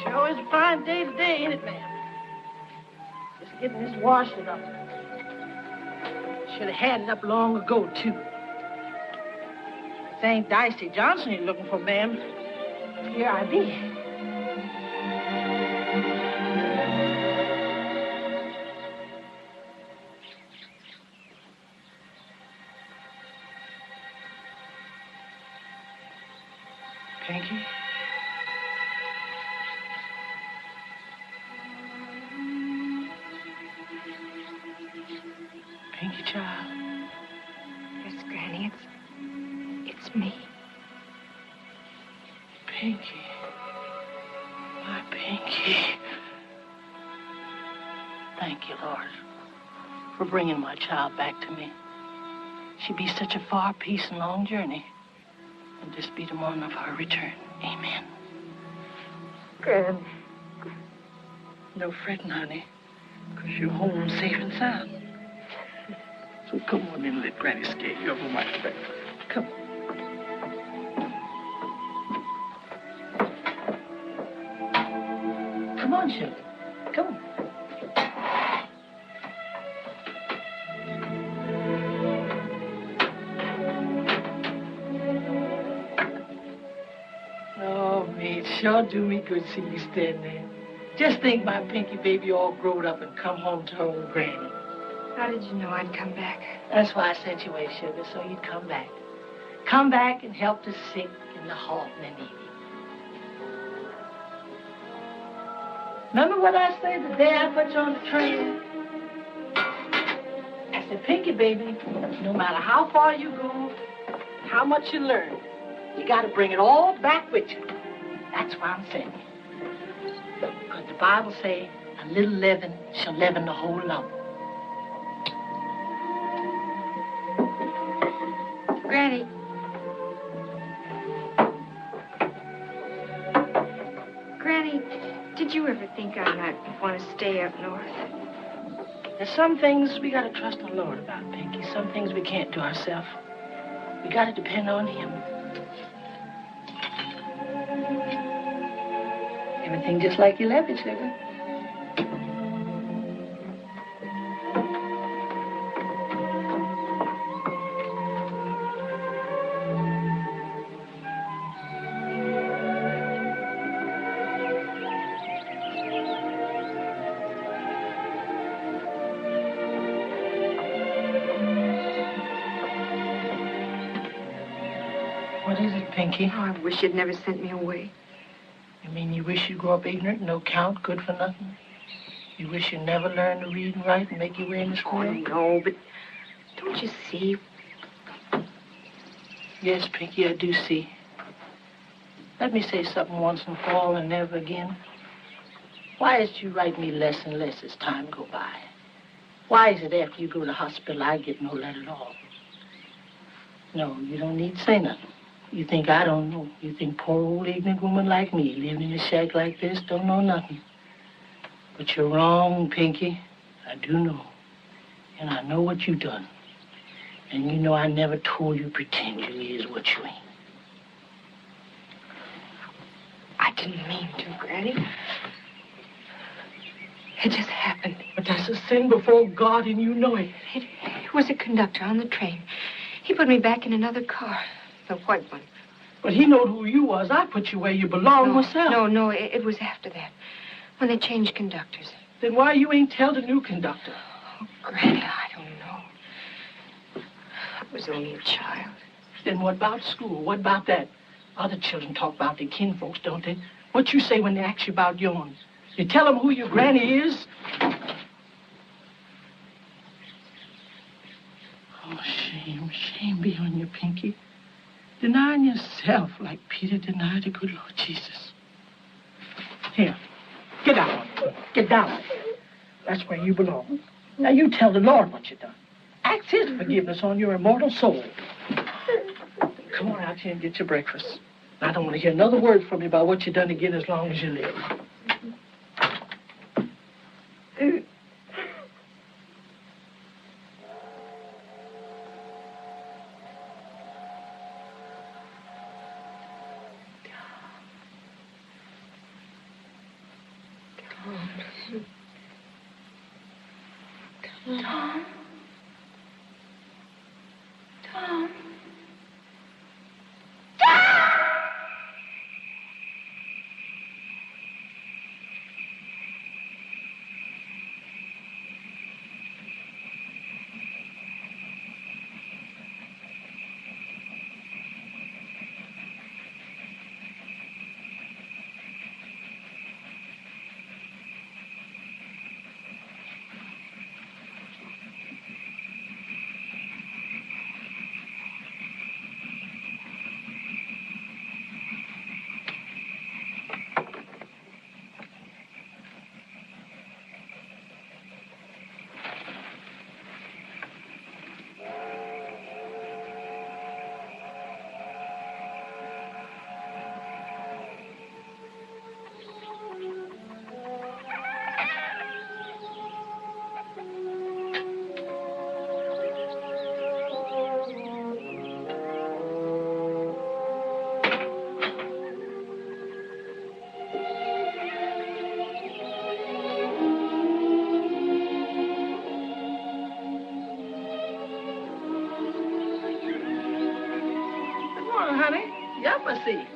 Sure is a fine day today, ain't it, ma'am? Just getting this washing up. Should have had it up long ago, too. This ain't Dicey Johnson you're looking for, ma'am. Here I be. Pinky? Pinky, child? Yes, Granny, it's me. Pinky. My Pinky. Thank you, Lord, for bringing my child back to me. She be such a far peace and long journey. And this be the morning of her return. Amen. Granny. No fretting, honey, because you're home safe and sound. So come on in and let Granny scare you over my back. Come on. Come on, sugar. Come on. Oh, me, it sure do me good to see you stand there. Just think my Pinky baby all grown up and come home to her own Granny. How did you know I'd come back? That's why I sent you away, sugar, so you'd come back. Come back and help the sick and the halt and the needy. Remember what I said the day I put you on the train? I said, Pinky, baby, no matter how far you go, how much you learn, you got to bring it all back with you. That's why I'm saying it. Because the Bible say, a little leaven shall leaven the whole lump. Granny. Granny, did you ever think I might want to stay up north? There's some things we got to trust the Lord about, Pinky. Some things we can't do ourselves. We got to depend on Him. Everything just like you left it, sugar. What is it, Pinky? Oh, I wish you'd never sent me away. You mean you wish you grew up ignorant, no count, good for nothing? You wish you never learned to read and write and make your way in the school? Oh, no, but don't you see? Yes, Pinky, I do see. Let me say something once and for all and never again. Why is it you write me less and less as time go by? Why is it after you go to the hospital I get no letter at all? No, you don't need to say nothing. You think I don't know. You think poor old ignorant woman like me, living in a shack like this, don't know nothing. But you're wrong, Pinky. I do know. And I know what you done. And you know I never told you pretend you is what you ain't. I didn't mean to, Granny. It just happened. But that's a sin before God, and you know it. It was a conductor on the train. He put me back in another car. The white one. But he knowed who you was. I put you where you belong myself. No, it was after that. When they changed conductors. Then why you ain't tell the new conductor? Oh, Granny, I don't know. I was only a child. Then what about school? What about that? Other children talk about their kinfolks, don't they? What you say when they ask you about yours? You tell them who your granny is? Oh, shame be on you, Pinky. Denying yourself like Peter denied the good Lord Jesus. Here, get down. Get down. That's where you belong. Now you tell the Lord what you done. Ask His forgiveness on your immortal soul. Come on out here and get your breakfast. I don't want to hear another word from you about what you done again as long as you live. Tom. Tom.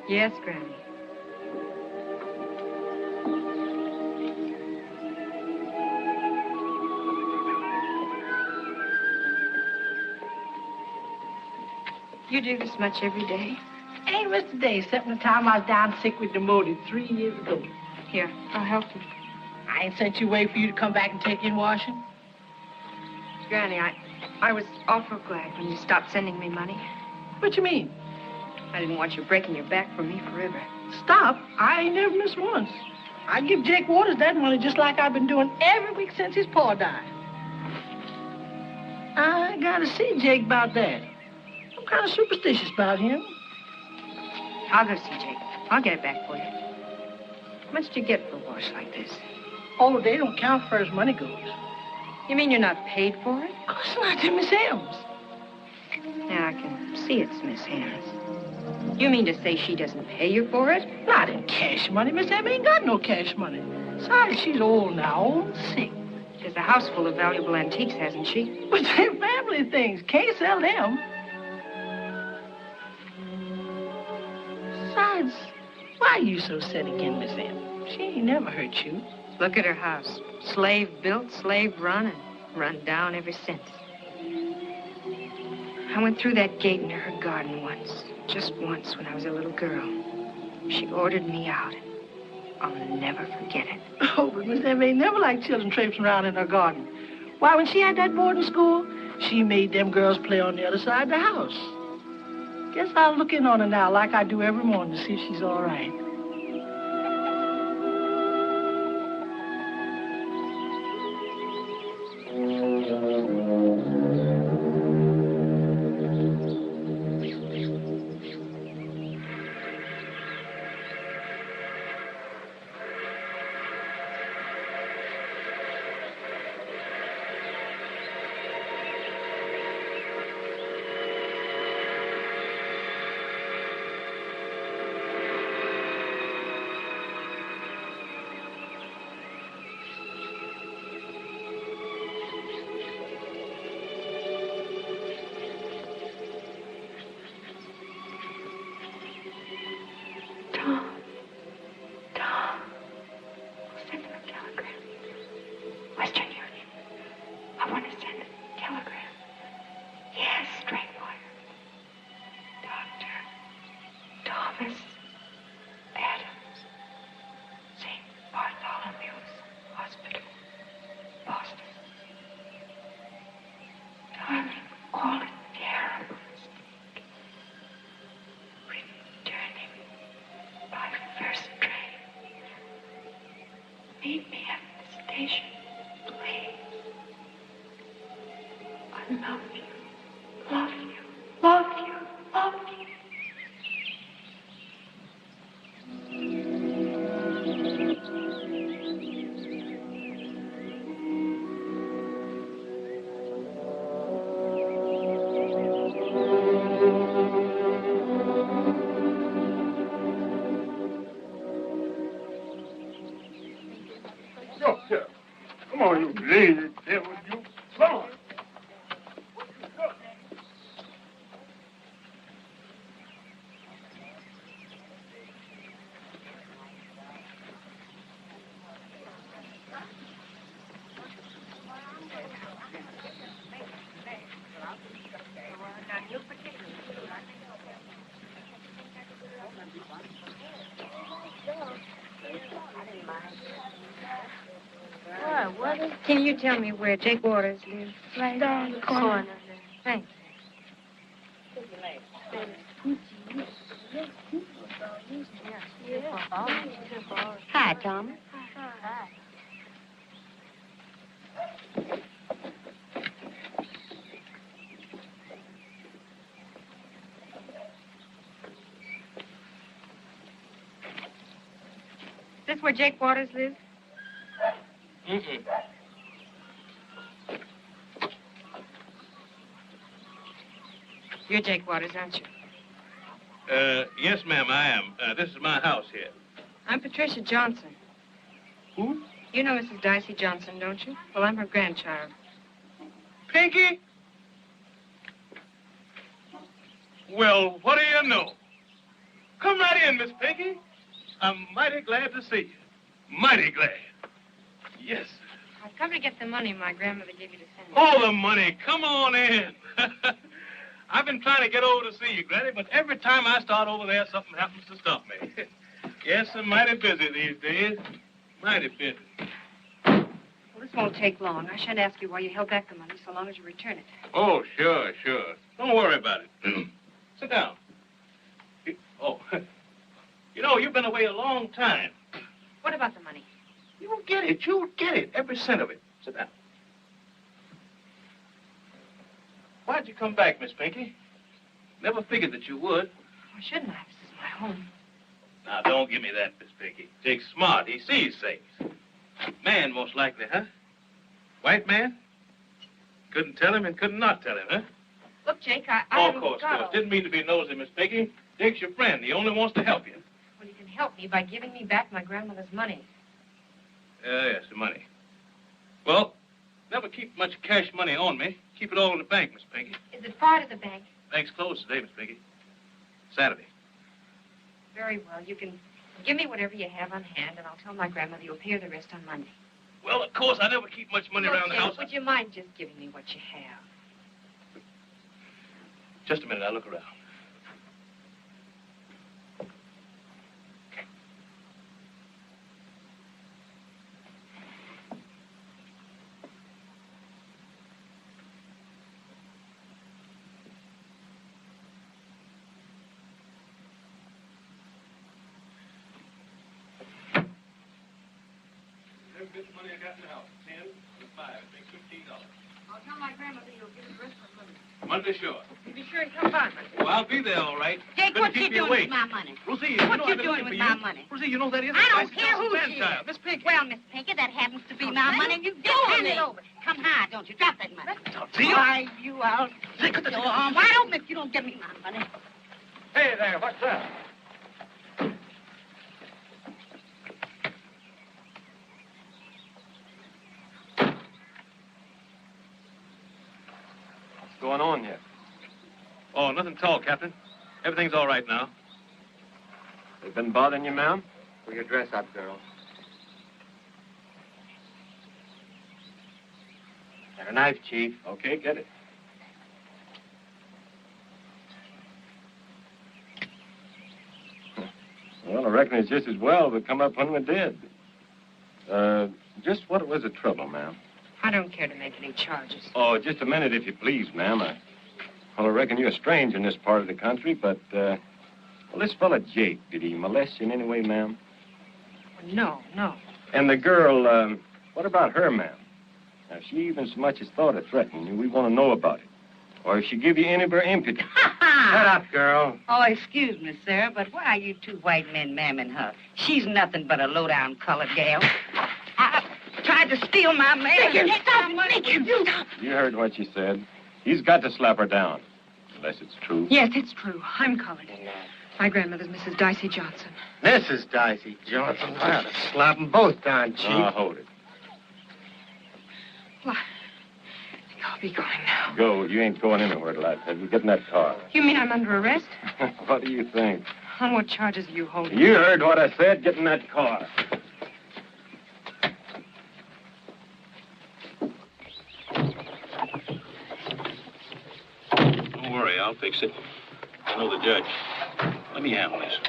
Yes, Granny. You do this much every day? Ain't missed a day, except the time I was down sick with pneumonia 3 years ago. Here, I'll help you. I ain't sent you away for you to come back and take in washing. Granny, I was awful glad when you stopped sending me money. What you mean? I didn't want you breaking your back for me forever. Stop? I ain't never missed once. I give Jake Waters that money just like I've been doing every week since his pa died. I gotta see Jake about that. I'm kind of superstitious about him. I'll go see Jake. I'll get it back for you. How much do you get for a wash like this? Oh, they don't count for as money goes. You mean you're not paid for it? Of course not, they're Miss M's. Now, I can see it's Miss M's. You mean to say she doesn't pay you for it? Not in cash money. Miss M ain't got no cash money. Besides, she's old now, old and sick. She has a house full of valuable antiques, hasn't she? But they're family things. Can't sell them. Besides, why are you so set again, Miss M? She ain't never hurt you. Look at her house. Slave built, slave run, and run down ever since. I went through that gate into her garden once. Just once when I was a little girl. She ordered me out. I'll never forget it. Oh, but Miss M ain't never liked children traipsing around in her garden. Why, when she had that boarding school, she made them girls play on the other side of the house. Guess I'll look in on her now like I do every morning to see if she's all right. Oh, you lazy devil, you son. Can you tell me where Jake Waters lives? Right down the corner. Thanks. Hi, Tom. Hi. Is this where Jake Waters lives? Mm-mm. You're Jake Waters, aren't you? Yes, ma'am, I am. This is my house here. I'm Patricia Johnson. Who? You know Mrs. Dicey Johnson, don't you? Well, I'm her grandchild. Pinky? Well, what do you know? Come right in, Miss Pinky. I'm mighty glad to see you. Mighty glad. Yes. I've come to get the money my grandmother gave you to send me. All the money. Come on in. I've been trying to get over to see you, Granny, but every time I start over there, something happens to stop me. Yes, I'm mighty busy these days. Mighty busy. Well, this won't take long. I shan't ask you why you held back the money so long as you return it. Oh, sure. Don't worry about it. Sit down. Oh, you know, you've been away a long time. What about the money? You'll get it, every cent of it. Sit down. Why'd you come back, Miss Pinky? Never figured that you would. Why shouldn't I? This is my home. Now, don't give me that, Miss Pinky. Jake's smart. He sees things. Man, most likely, huh? White man? Couldn't tell him and could not tell him, huh? Look, Jake, I of course. Didn't mean to be nosy, Miss Pinky. Jake's your friend. He only wants to help you. Well, you can help me by giving me back my grandmother's money. Yes, the money. Well, never keep much cash money on me. Keep it all in the bank, Miss Pinky. Is it far to the bank? Bank's closed today, Miss Pinky. Saturday. Very well. You can give me whatever you have on hand, and I'll tell my grandmother you'll pay her the rest on Monday. Well, of course, I never keep much money around the house. Would you mind just giving me what you have? Just a minute, I'll look around. Every bit of money I got in the house, 10 and 5, makes $15. I'll tell my grandmother you'll give the rest on Monday. Monday, sure. You be sure to come by Monday. Well, I'll be there, all right. Jake, Gonna what you keep doing awake. with my money? Rosie, What you you know doing with my money? Rosie, you know that is I don't care who she child. is. Miss Pinky. Well, Miss Pinky, that happens to be my money. You just hand it over. Come high, don't you? Drop that money. See you. Why, you out. Your arm wide open if you don't give me my money. Hey there, what's that? What's going on here? Oh, nothing at all, Captain. Everything's all right now. They've been bothering you, ma'am? Pull your dress up, girl. Got a knife, Chief. Okay, get it. Well, I reckon it's just as well to come up when we did. Just what was the trouble, ma'am? I don't care to make any charges. Oh, just a minute, if you please, ma'am. I reckon you're strange in this part of the country, but, well, this fella Jake, did he molest you in any way, ma'am? No. And the girl, what about her, ma'am? Now, if she even so much as thought of threatening you, we want to know about it. Or if she give you any of her impudence. Shut up, girl. Oh, excuse me, sir, but why are you two white men mamming her? She's nothing but a low-down colored gal. I tried to steal my man. You heard what she said. He's got to slap her down. Unless it's true. Yes, it's true. I'm colored. My grandmother's Mrs. Dicey Johnson. Mrs. Dicey Johnson. I ought to slap them both down, Chief. Now, hold it. Well, I'll be going now. Go. You ain't going anywhere till I tell you. Get in that car. You mean I'm under arrest? What do you think? On what charges are you holding? You heard what I said. Get in that car. Don't worry, I'll fix it. I know the judge. Let me handle this.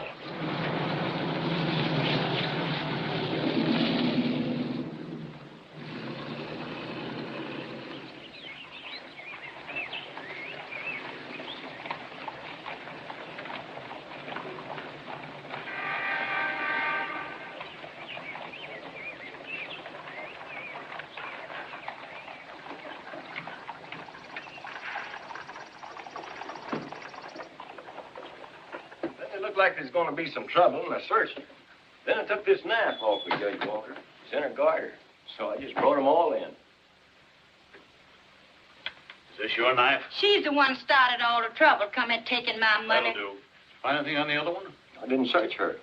Like there's going to be some trouble, and I searched her. Then I took this knife off of Judge Walker. It's in her garter. So I just brought them all in. Is this your knife? She's the one started all the trouble, coming taking my money. That'll do. Find anything on the other one? I didn't search her.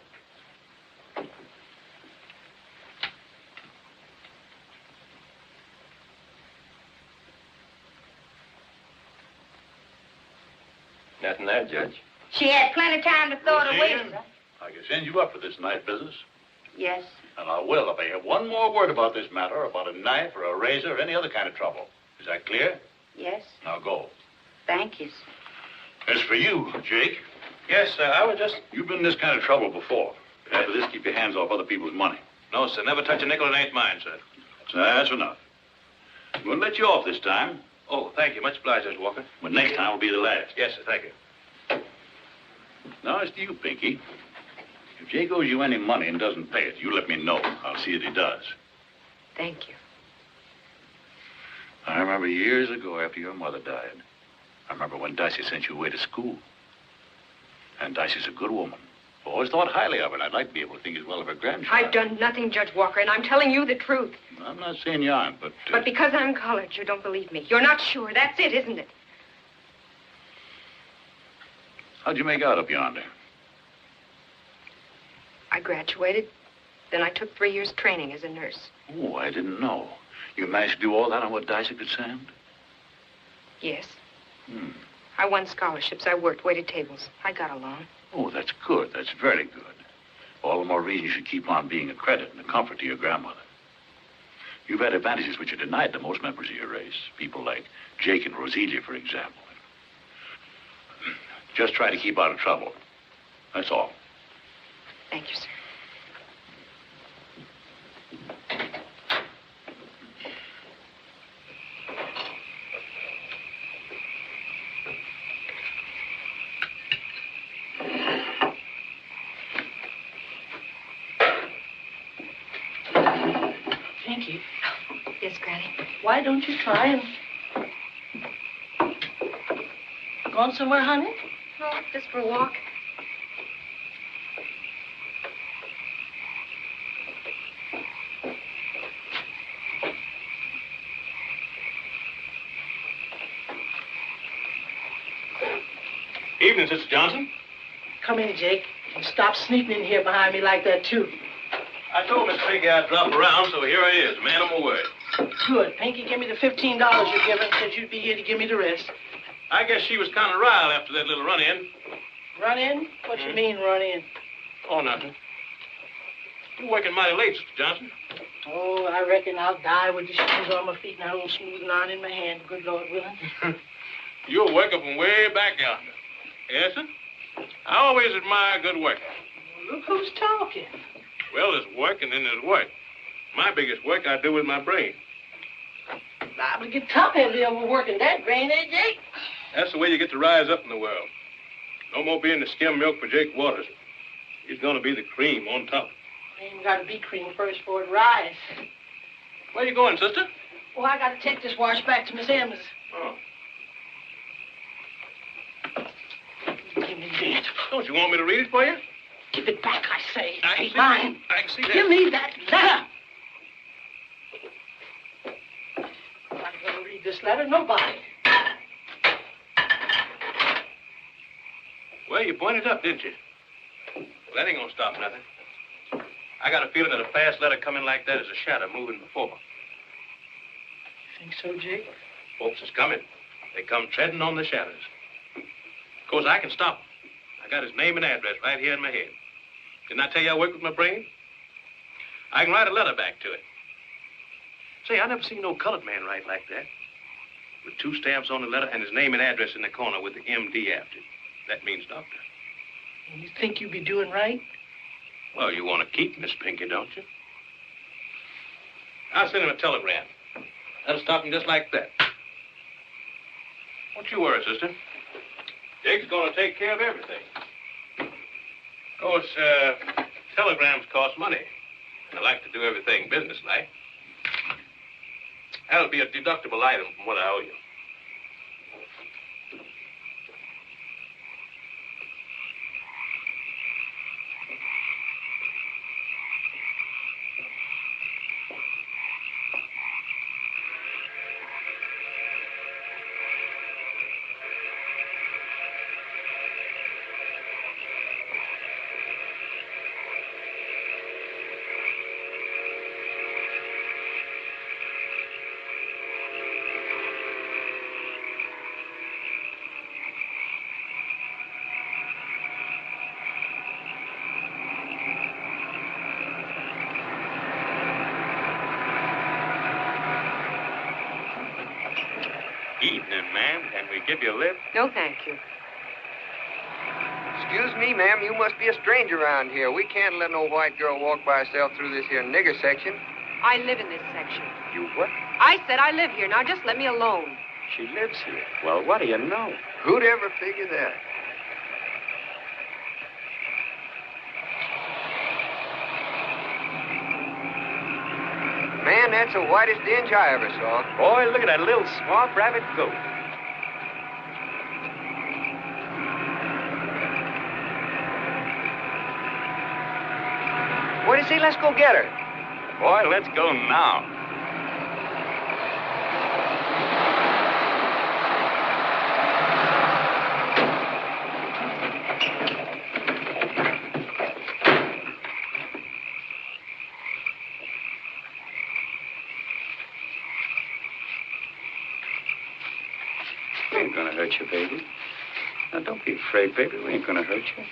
Nothing there, Judge. She had plenty of time to throw it away, sir. I can send you up for this knife business. Yes. And I will if I hear one more word about this matter, about a knife or a razor or any other kind of trouble. Is that clear? Yes. Now go. Thank you, sir. As for you, Jake. Yes, sir. I was just... You've been in this kind of trouble before. But after this, keep your hands off other people's money. No, sir. Never touch a nickel that ain't mine, sir. So that's enough. I'm going to let you off this time. Oh, thank you. Much obliged, Judge Walker. But next time will be the last. Yes, sir. Thank you. Now, it's to you, Pinky. If Jake owes you any money and doesn't pay it, you let me know. I'll see that he does. Thank you. I remember years ago after your mother died. I remember when Dicey sent you away to school. And Dicey's a good woman. I've always thought highly of her, and I'd like to be able to think as well of her grandchild. I've done nothing, Judge Walker, and I'm telling you the truth. I'm not saying you aren't, but... But because I'm colored, you don't believe me. You're not sure. That's it, isn't it? How'd you make out up yonder? I graduated. Then I took 3 years training as a nurse. Oh, I didn't know. You managed to do all that on what Dicey could send? Yes. I won scholarships. I worked, waited tables. I got along. Oh, that's good. That's very good. All the more reason you should keep on being a credit and a comfort to your grandmother. You've had advantages which are denied to most members of your race. People like Jake and Roselia, for example. Just try to keep out of trouble. That's all. Thank you, sir. Pinky, Yes, Granny. why don't you try and... Going somewhere, honey? No, just for a walk. Evening, Sister Johnson. Come in, Jake. And stop sneaking in here behind me like that, too. I told Miss Pinky I'd drop around, so here I is, man of my word. Good. Pinky, give me the $15 you're giving, said you'd be here to give me the rest. I guess she was kind of riled after that little run-in. Run in? What you mean, run in? Oh, nothing. You're working mighty late, Sister Johnson. Oh, I reckon I'll die with the shoes on my feet and that old smooth line in my hand, good Lord willing. You're working from way back yonder. Yes, sir? I always admire good work. Well, look who's talking. Well, there's work and then there's work. My biggest work I do with my brain. Liable to get top-heavy overworking that brain, eh, Jake? That's the way you get to rise up in the world. No more being the skim milk for Jake Waters. He's going to be the cream on top. Ain't got to be cream first for it rise. Where you going, sister? Oh, I got to take this wash back to Miss Emma's. Oh. Give me that. Don't you want me to read it for you? Give it back, I say. I can Ain't see mine. I can see that. Give me that letter. I'm not going to read this letter, nobody. Well, you pointed up, didn't you? Well, that ain't gonna stop nothing. I got a feeling that a fast letter coming like that is a shadow moving before. You think so, Jake? Folks is coming. They come treading on the shadows. Of course, I can stop them. I got his name and address right here in my head. Didn't I tell you I work with my brain? I can write a letter back to it. Say, I never seen no colored man write like that. With 2 stamps on the letter and his name and address in the corner with the M.D. after it. That means doctor. And you think you'd be doing right? Well, you want to keep Miss Pinky, don't you? I'll send him a telegram. That'll stop him just like that. Don't you worry, sister. Jake's going to take care of everything. Of course, telegrams cost money. And I like to do everything businesslike. That'll be a deductible item from what I owe you. Evening, ma'am. Can we give you a lift? No, thank you. Excuse me, ma'am. You must be a stranger around here. We can't let no white girl walk by herself through this here nigger section. I live in this section. You what? I said I live here. Now just let me alone. She lives here. Well, what do you know? Who'd ever figure that? Man, that's the whitest dinge I ever saw. Boy, look at that little swamp rabbit goat. What do you say? Let's go get her. Boy, let's go now. We ain't gonna hurt you, baby. Now, don't be afraid, baby. We ain't gonna hurt you.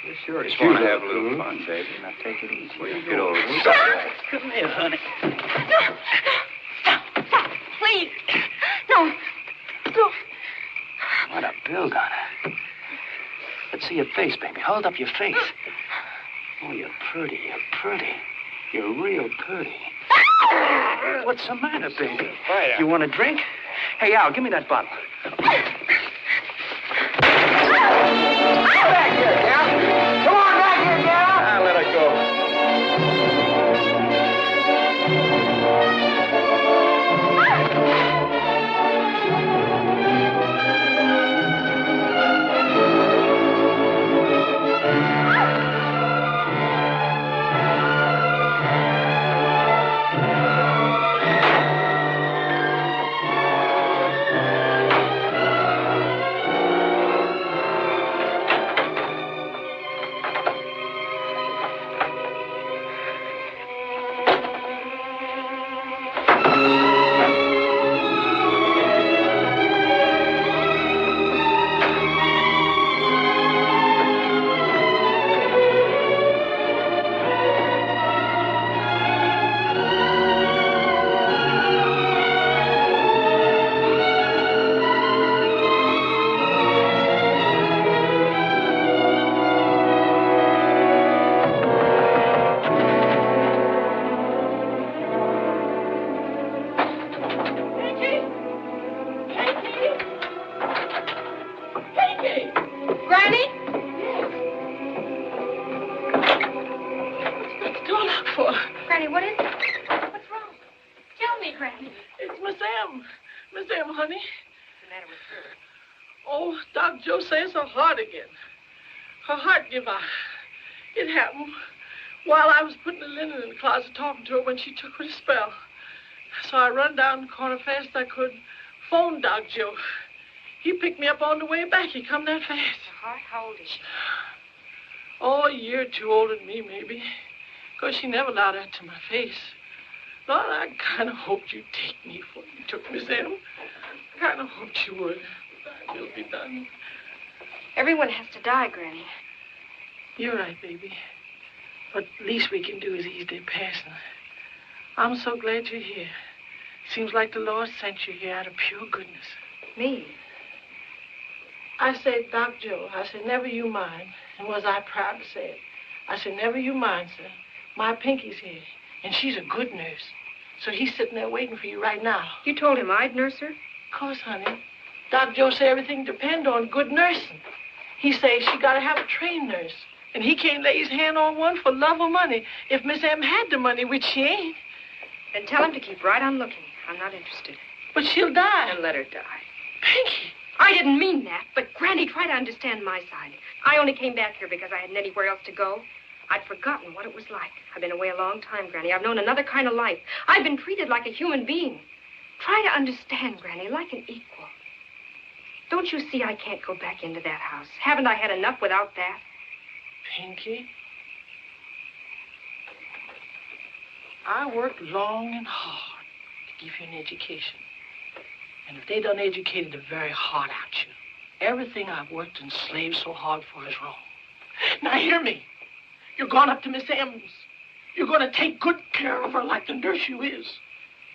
You sure Just want to have a little fun, baby. Now, take it easy. Where you get over it. Come here, honey. No. Stop. Please. No. No. What a build on her. Let's see your face, baby. Hold up your face. Oh, you're pretty. You're pretty. You're real pretty. What's the matter, baby? Fire. You want a drink? Hey, Al, give me that bottle. Come back here, Gal. Come on back here, Gal. I'll let her go. It happened while I was putting the linen in the closet talking to her when she took her to spell. So I run down the corner fast as I could, phoned Doc Joe. He picked me up on the way back. He come that fast. How old is she? Oh, a year or two older than me, maybe. Because she never allowed that to my face. Lord, I kind of hoped you'd take me before you took Miss M. I kind of hoped you would. Thy will be done. Everyone has to die, Granny. You're right, baby. But least we can do is ease their passing. I'm so glad you're here. Seems like the Lord sent you here out of pure goodness. Me? I said, Doc Joe, I said, never you mind. And was I proud to say it? I said, never you mind, sir. My Pinky's here, and she's a good nurse. So he's sitting there waiting for you right now. You told him I'd nurse her? Of course, honey. Doc Joe said everything depends on good nursing. He says she got to have a trained nurse. And he can't lay his hand on one for love or money if Miss M had the money, which she ain't. Then tell him to keep right on looking. I'm not interested. But she'll die. And let her die. Pinky. I didn't mean that, but Granny, try to understand my side. I only came back here because I hadn't anywhere else to go. I'd forgotten what it was like. I've been away a long time, Granny. I've known another kind of life. I've been treated like a human being. Try to understand, Granny, like an equal. Don't you see I can't go back into that house? Haven't I had enough without that? Pinky, I worked long and hard to give you an education. And if they done educated the very heart out you, everything I've worked and slaved so hard for is wrong. Now hear me. You're going up to Miss M's. You're going to take good care of her like the nurse you is.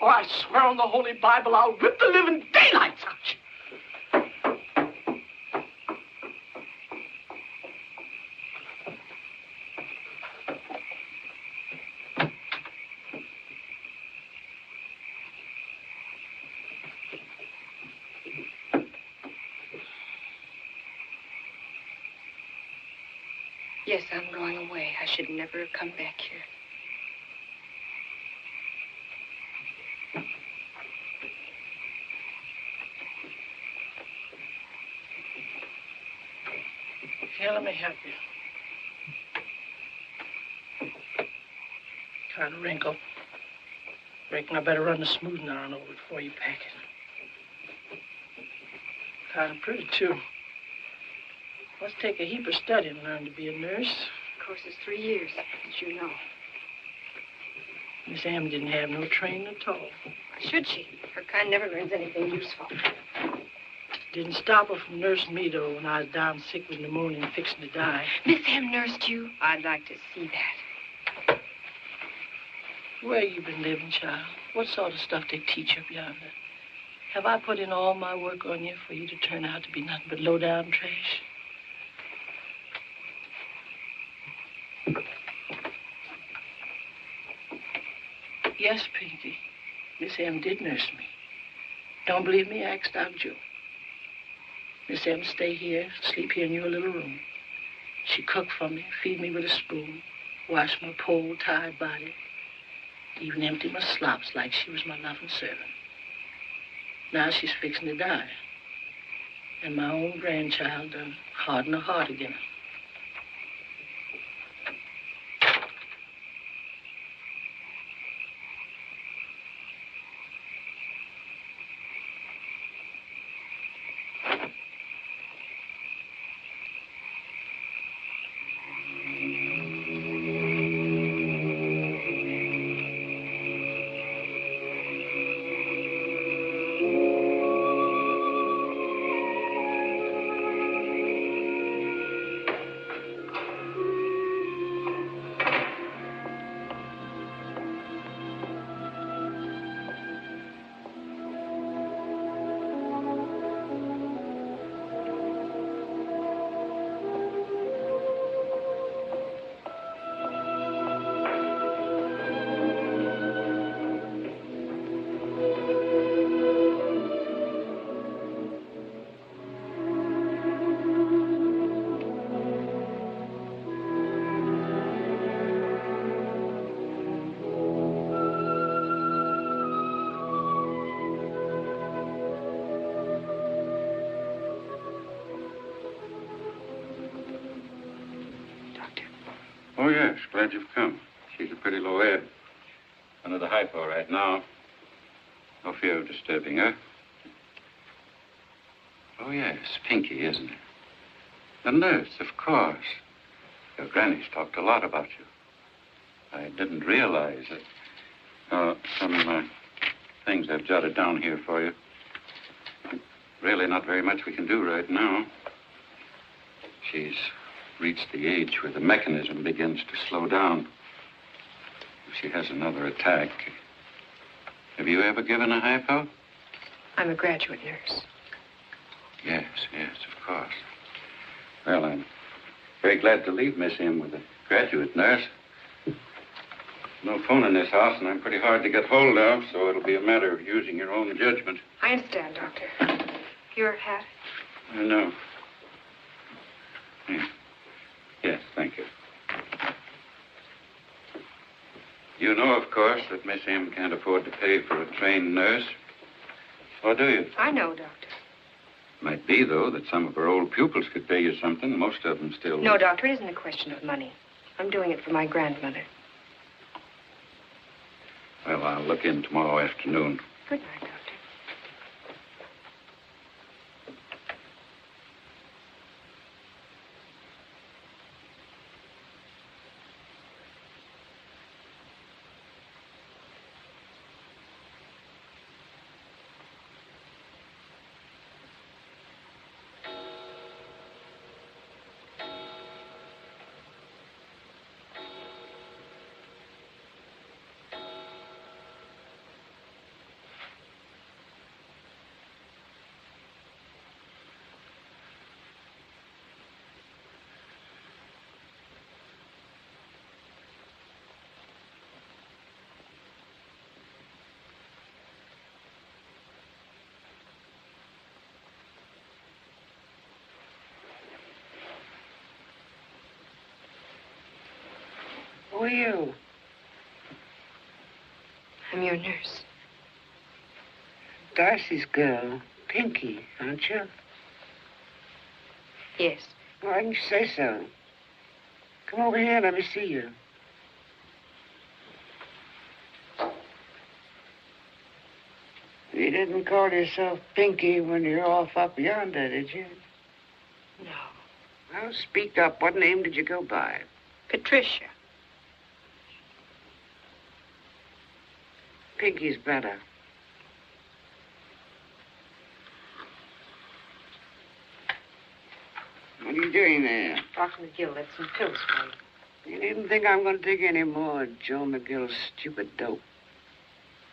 Or I swear on the Holy Bible, I'll rip the living daylights out you. Yes, I'm going away. I should never have come back here. Here, let me help you. Kind of wrinkle. Reckon I better run the smoothing iron over it before you pack it. Kind of pretty, too. Must take a heap of studying to learn to be a nurse. Of course, it's 3 years, as you know. Miss M didn't have no training at all. Why should she? Her kind never learns anything useful. Didn't stop her from nursing me, though, when I was down sick with pneumonia and fixing to die. Miss M nursed you? I'd like to see that. Where you been living, child? What sort of stuff they teach up yonder? Have I put in all my work on you for you to turn out to be nothing but low-down trash? Yes, Pinky. Miss M did nurse me. Don't believe me? Ask Doc Joe. Miss M stay here, sleep here in your little room. She cook for me, feed me with a spoon, wash my poor, tired body, even empty my slops like she was my loving servant. Now she's fixing to die. And my own grandchild done hardened her heart again. Oh, yes. Glad you've come. She's a pretty low ebb. Under the hypo right now. No fear of disturbing her. Oh, yes. Pinky, isn't it? The nurse, of course. Your granny's talked a lot about you. I didn't realize it. Some things I've jotted down here for you. Really not very much we can do right now. She's reached the age where the mechanism begins to slow down. If she has another attack. Have you ever given a hypo? I'm a graduate nurse. Yes, of course. Well, I'm very glad to leave Miss M with a graduate nurse. No phone in this house, and I'm pretty hard to get hold of, so it'll be a matter of using your own judgment. I understand, Doctor. Your hat? No. Yes, thank you. You know, of course, that Miss M can't afford to pay for a trained nurse. Or do you? I know, Doctor. Might be, though, that some of her old pupils could pay you something. Most of them still... No, Doctor, it isn't a question of money. I'm doing it for my grandmother. Well, I'll look in tomorrow afternoon. Good night, Doctor. Who are you? I'm your nurse. Darcy's girl, Pinky, aren't you? Yes. Why didn't you say so? Come over here, let me see you. You didn't call yourself Pinky when you're off up yonder, did you? No. Well, speak up. What name did you go by? Patricia. Pinky's better. What are you doing there? Dr. McGill left some pills for you. You needn't think I'm going to take any more of Joe McGill's stupid dope.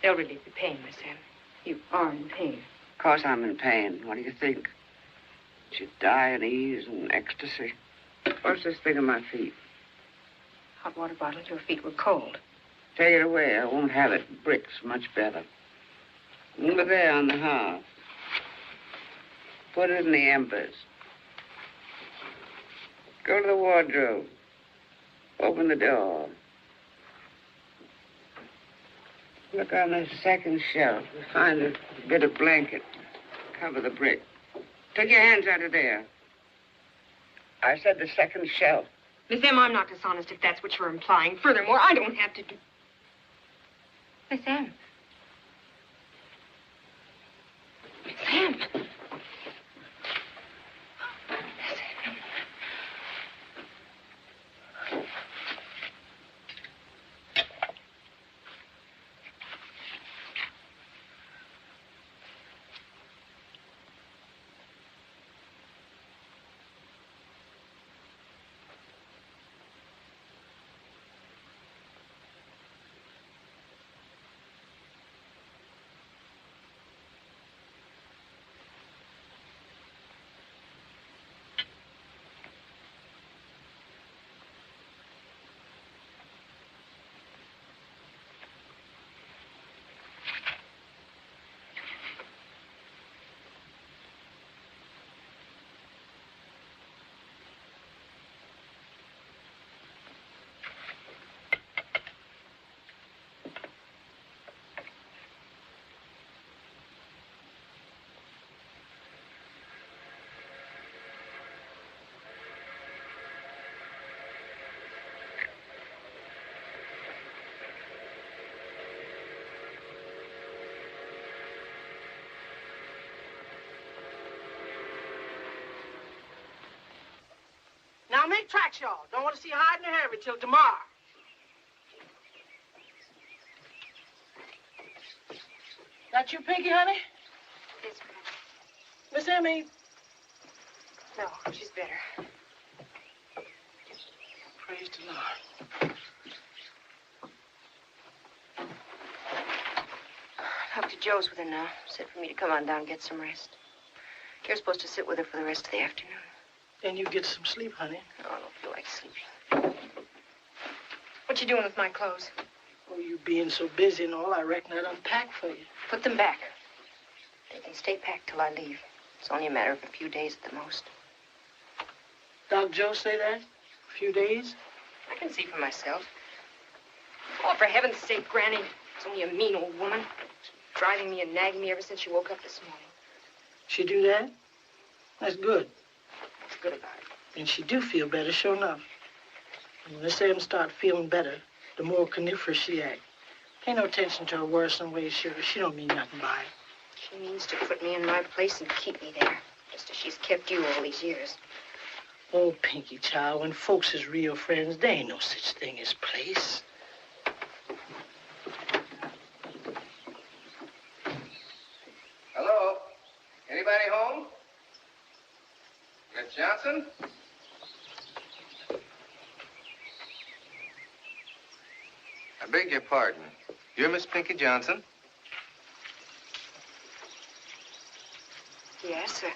They'll relieve the pain, Miss M. You are in pain. Of course I'm in pain. What do you think? Should die in ease and ecstasy. What's this thing on my feet? Hot water bottle. Your feet were cold. Take it away. I won't have it. Bricks, much better. Over there on the hearth. Put it in the embers. Go to the wardrobe. Open the door. Look on the second shelf. Find a bit of blanket. Cover the brick. Take your hands out of there. I said the second shelf. Miss M, I'm not dishonest if that's what you're implying. Furthermore, I don't have to do... Miss M. Miss M. Miss M. Now make tracks, y'all. Don't want to see you hiding or hurry till tomorrow. That you, Pinky, honey? Yes, Miss Emmy? no, she's better. Praise the Lord. Up to Joe's with her now. Said for me to come on down and get some rest. You're supposed to sit with her for the rest of the afternoon. Then you get some sleep, honey. Oh, I don't feel like sleeping. What you doing with my clothes? Oh, you being so busy and all, I reckon I'd unpack for you. Put them back. They can stay packed till I leave. It's only a matter of a few days at the most. Doc Joe say that? A few days? I can see for myself. Oh, for heaven's sake, Granny. It's only a mean old woman. Driving me and nagging me ever since she woke up this morning. She do that? That's good. What's good about it? And she do feel better, sure enough. And when Miss Em start feeling better, the more coniferous she act. Pay no attention to her worrisome ways, sugar. She don't mean nothing by it. She means to put me in my place and keep me there. Just as she's kept you all these years. Oh, Pinky, child, when folks is real friends, there ain't no such thing as place. Hello? Anybody home? Miss Johnson? I beg your pardon. You're Miss Pinky Johnson? Yes, sir.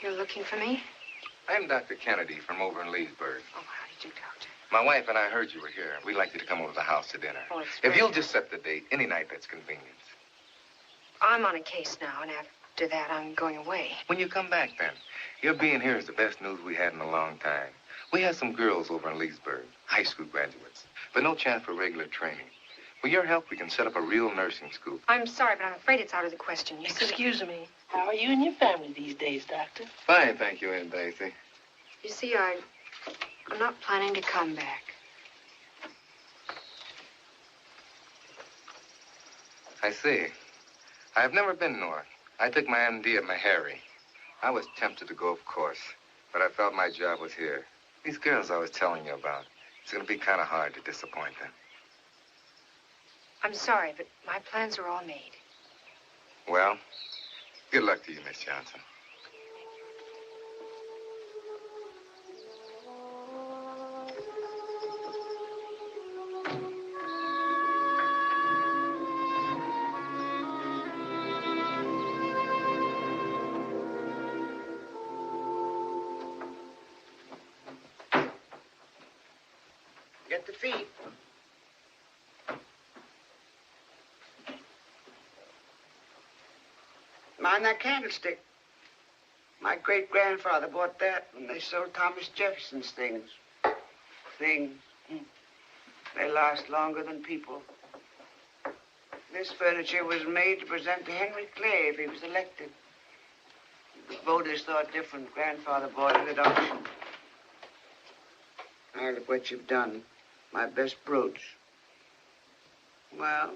You're looking for me? I'm Dr. Kennedy from over in Leesburg. Oh, how did you, Doctor? My wife and I heard you were here. We'd like you to come over to the house to dinner. Oh, it's If very you'll nice. just set the date, any night that's convenient. I'm on a case now, and after that, I'm going away. When you come back, then. Your being here is the best news we had in a long time. We have some girls over in Leesburg, high school graduates, but no chance for regular training. With your help, we can set up a real nursing school. I'm sorry, but I'm afraid it's out of the question. You see, Excuse me. How are you and your family these days, Doctor? Fine, thank you, Aunt Dicey. you see, I'm not planning to come back. I see. I've never been north. I took my MD at Meharry. I was tempted to go, of course, but I felt my job was here. These girls I was telling you about, it's going to be kind of hard to disappoint them. I'm sorry, but my plans are all made. Well, good luck to you, Miss Johnson. Get the feet. Mind that candlestick. My great-grandfather bought that when they sold Thomas Jefferson's things. Things. They last longer than people. This furniture was made to present to Henry Clay if he was elected. The voters thought different. Grandfather bought it at auction. Now look what you've done. My best brooch. Well,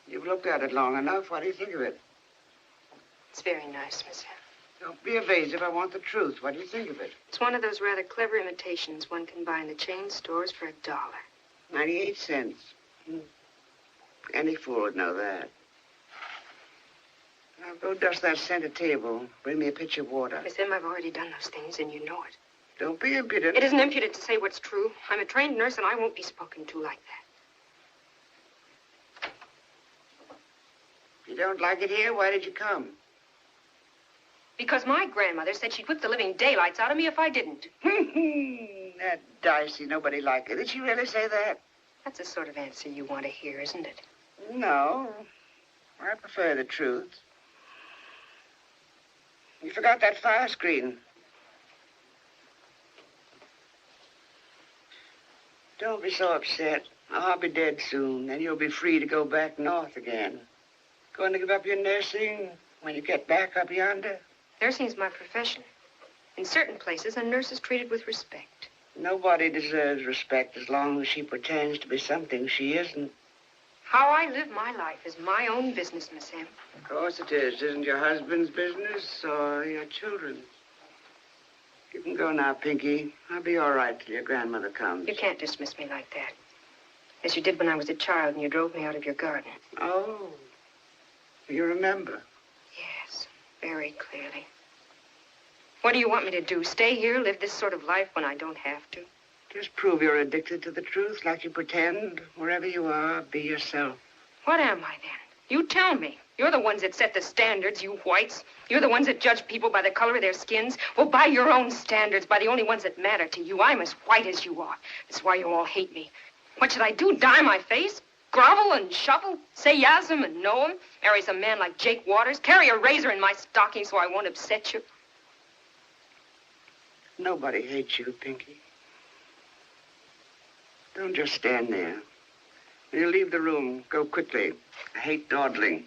you've looked at it long enough. What do you think of it? It's very nice, Miss Em. Don't be evasive. I want the truth. What do you think of it? It's one of those rather clever imitations one can buy in the chain stores for $1. 98 cents. Any fool would know that. Now, go dust that center table. Bring me a pitcher of water. Miss Em, I've already done those things, and you know it. Don't be impudent. It isn't impudent to say what's true. I'm a trained nurse, and I won't be spoken to like that. If you don't like it here, why did you come? Because my grandmother said she'd whip the living daylights out of me if I didn't. That Dicey, nobody liked it. Did she really say that? That's the sort of answer you want to hear, isn't it? No. I prefer the truth. You forgot that fire screen. Don't be so upset. I'll be dead soon, then you'll be free to go back north again. Going to give up your nursing when you get back up yonder? Nursing's my profession. In certain places, a nurse is treated with respect. Nobody deserves respect as long as she pretends to be something she isn't. How I live my life is my own business, Miss Em. Of course it is. Isn't your husband's business or your children's? You can go now, Pinky. I'll be all right till your grandmother comes. You can't dismiss me like that. As you did when I was a child and you drove me out of your garden. Oh, you remember? Yes, very clearly. What do you want me to do? Stay here, live this sort of life when I don't have to? Just prove you're addicted to the truth, like you pretend. Wherever you are, be yourself. What am I then? You tell me. You're the ones that set the standards, you whites. You're the ones that judge people by the color of their skins. Well, by your own standards, by the only ones that matter to you. I'm as white as you are. That's why you all hate me. What should I do? Dye my face? Grovel and shuffle? Say yes him and know him? Marry some man like Jake Waters? Carry a razor in my stocking so I won't upset you? Nobody hates you, Pinky. Don't just stand there. When you leave the room, go quickly. I hate dawdling.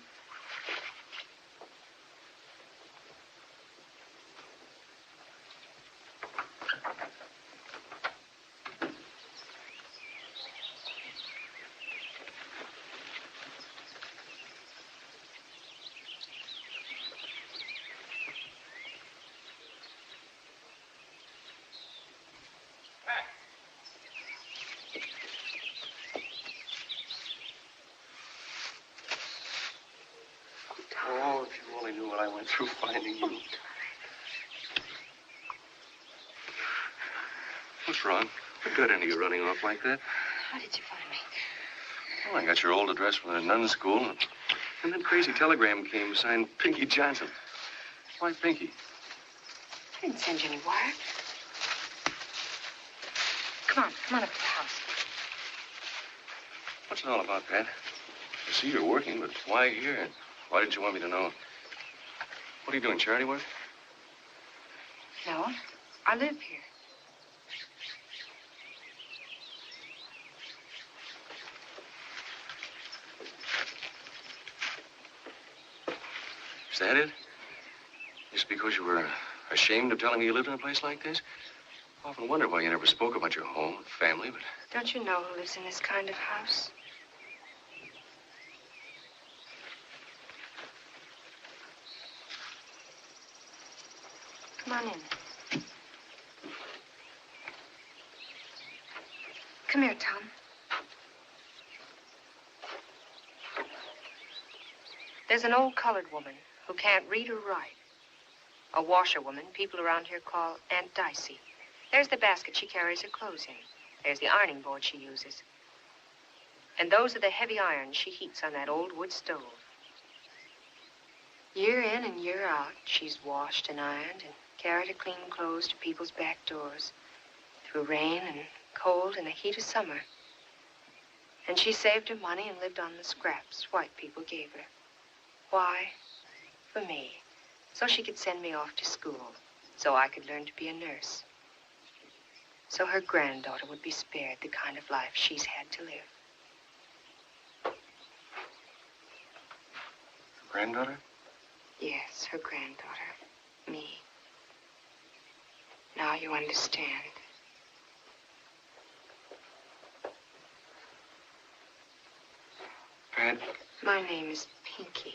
Oh, if you only knew what I went through finding you. What's wrong? What got into you running off like that? How did you find me? Well, I got your old address from the nun school, and then crazy telegram came signed Pinky Johnson. Why Pinky? I didn't send you any wire. Come on up to the house. What's it all about, Pat? I see you're working, but why here? Why didn't you want me to know? What are you doing, charity work? No, I live here. Is that it? Just because you were ashamed of telling me you lived in a place like this? I often wonder why you never spoke about your home and family, but... Don't you know who lives in this kind of house? Come on in. Come here, Tom. There's an old colored woman who can't read or write. A washerwoman people around here call Aunt Dicey. There's the basket she carries her clothes in. There's the ironing board she uses. And those are the heavy irons she heats on that old wood stove. Year in and year out, she's washed and ironed and carried her clean clothes to people's back doors through rain and cold and the heat of summer. And she saved her money and lived on the scraps white people gave her. Why? For me. So she could send me off to school. So I could learn to be a nurse. So her granddaughter would be spared the kind of life she's had to live. Granddaughter? Yes, her granddaughter. Me. Now you understand. Pat? My name is Pinky.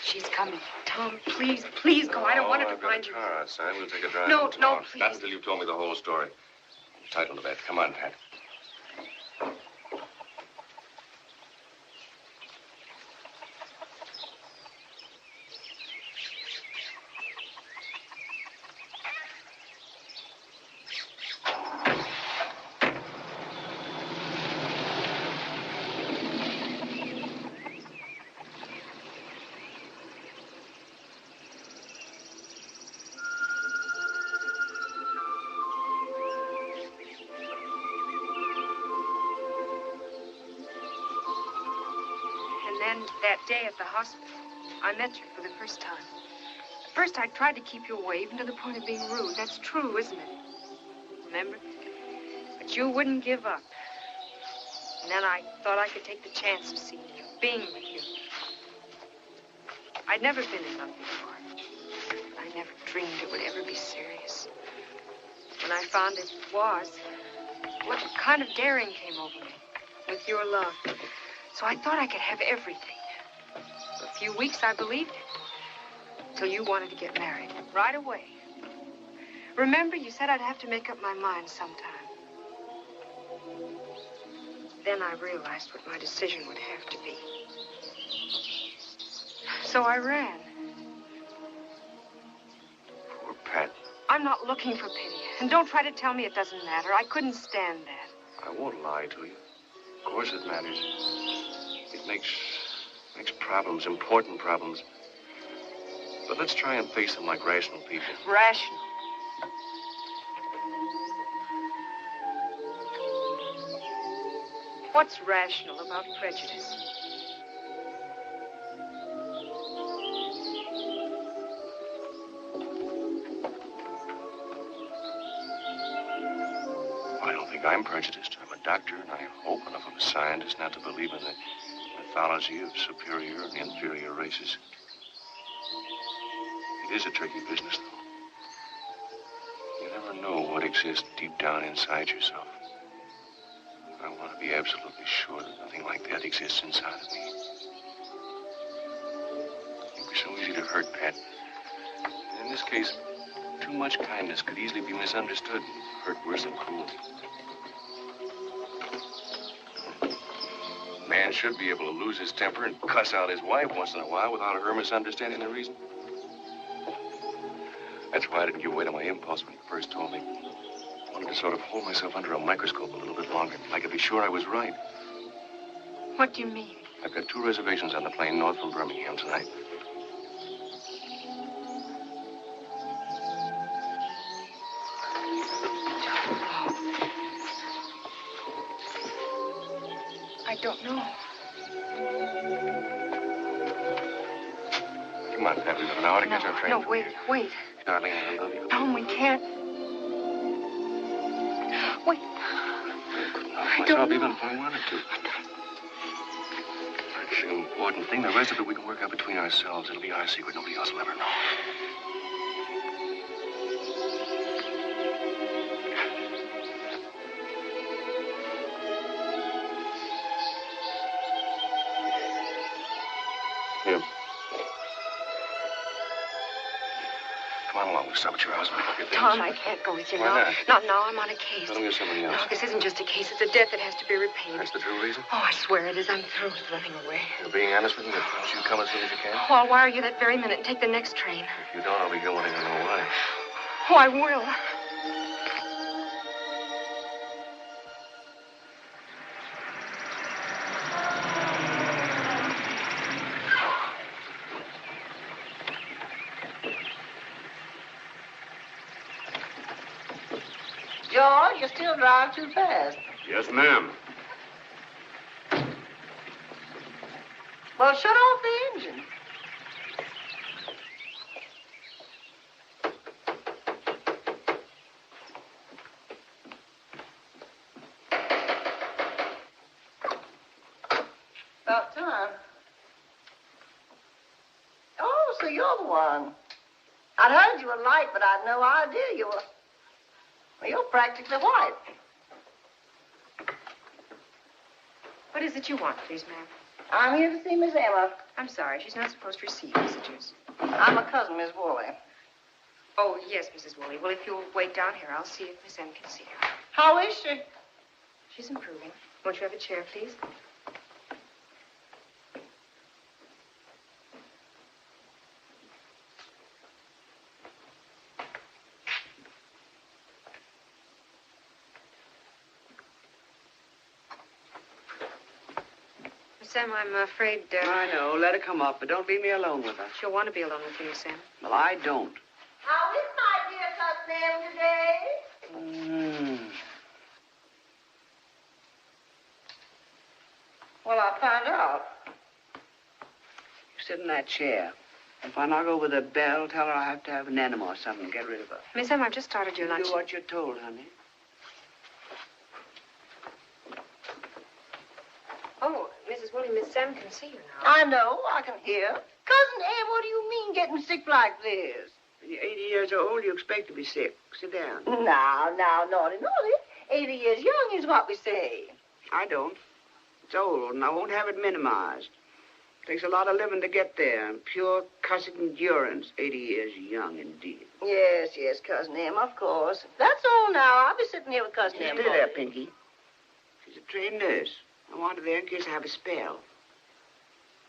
She's coming. Tom, please, please go. I don't want her to find you. I've got a car outside. We'll take a drive. No, and talk. no, please. Not until you've told me the whole story. Entitled to that. Come on, Pat. That day at the hospital, I met you for the first time. At first, I tried to keep you away, even to the point of being rude. That's true, isn't it? Remember? But you wouldn't give up. And then I thought I could take the chance of seeing you, being with you. I'd never been in love before. I never dreamed it would ever be serious. When I found it was, what kind of daring came over me with your love. So I thought I could have everything. A few weeks, I believed it. Till you wanted to get married. Right away. Remember, you said I'd have to make up my mind sometime. Then I realized what my decision would have to be. So I ran. Poor Pat. I'm not looking for pity. And don't try to tell me it doesn't matter. I couldn't stand that. I won't lie to you. Of course it matters. It makes problems, important problems. But let's try and face them like rational people. Rational. What's rational about prejudice? I don't think I'm prejudiced. I'm a doctor, and I hope enough of a scientist not to believe in the mythology of superior and inferior races. It is a tricky business, though. You never know what exists deep down inside yourself. I want to be absolutely sure that nothing like that exists inside of me. It'd be so easy to hurt Pat. In this case, too much kindness could easily be misunderstood and hurt worse than cruel. A man should be able to lose his temper and cuss out his wife once in a while without her misunderstanding the reason. That's why I didn't give way to my impulse when you first told me. I wanted to sort of hold myself under a microscope a little bit longer. I could be sure I was right. What do you mean? I've got 2 reservations on the plane north from Birmingham tonight. I don't know. Come on, Pat. We've got an hour to catch our train. No, wait. Darling, I love you. Tom, we can't. Wait. I couldn't help myself even if I wanted to. That's the important thing. The rest of it we can work out between ourselves. It'll be our secret. Nobody else will ever know. Here. Come on along. We'll stop at your house and pick up your things. Tom, I can't go with you now. Why not? Not now. I'm on a case. Let me get somebody else. No, this isn't just a case. It's a debt that has to be repaid. That's the true reason? Oh, I swear it is. I'm through with running away. You're being honest with me? Don't you come as soon as you can? Oh, I'll wire you that very minute and take the next train. If you don't, I'll be here wanting to know why. Oh, I will. George, you still drive too fast. Yes, ma'am. Well, shut off the engine. About time. Oh, so you're the one. I'd heard you were light, but I'd no idea you were... Well, you're practically white. What is it you want, please, ma'am? I'm here to see Miss Emma. I'm sorry. She's not supposed to receive messages. I'm a cousin, Miss Woolley. Oh, yes, Mrs. Woolley. Well, if you'll wait down here, I'll see if Miss M can see her. How is she? She's improving. Won't you have a chair, please? Sam, I'm afraid, I know. Let her come up, but don't leave me alone with her. She'll want to be alone with you, Miss Sam. Well, I don't. How is my dear cousin Em today? Well, I found out. You sit in that chair. If I knock over the bell, tell her I have to have an enema or something. Get rid of her. Miss Em, I've just started your lunch. Do what you're told, honey. Oh, Mrs. Woolley, Miss Sam can see you now. I know. I can hear. Cousin Em, what do you mean getting sick like this? When you're 80 years old, you expect to be sick. Sit down. Now, naughty. 80 years young is what we say. I don't. It's old, and I won't have it minimized. Takes a lot of living to get there. And pure cussed endurance. 80 years young indeed. Yes, yes, Cousin Em, of course. That's all now. I'll be sitting here with Cousin Em. Stay there, Pinky. She's a trained nurse. I want her there in case I have a spell.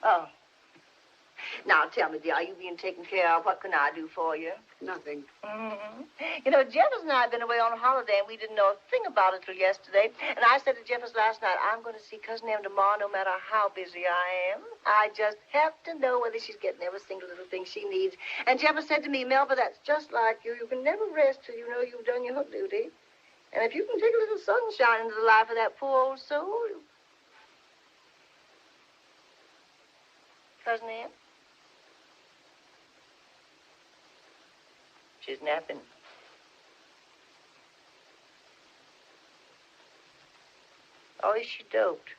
Oh. Now, tell me, dear, are you being taken care of? What can I do for you? Nothing. Mm-hmm. You know, Jeffers and I have been away on a holiday, and we didn't know a thing about it till yesterday. And I said to Jeffers last night, I'm going to see Cousin Em tomorrow no matter how busy I am. I just have to know whether she's getting every single little thing she needs. And Jeffers said to me, Melba, that's just like you. You can never rest till you know you've done your duty. And if you can take a little sunshine into the life of that poor old soul... Cousin Em? She's napping. Oh, is she doped?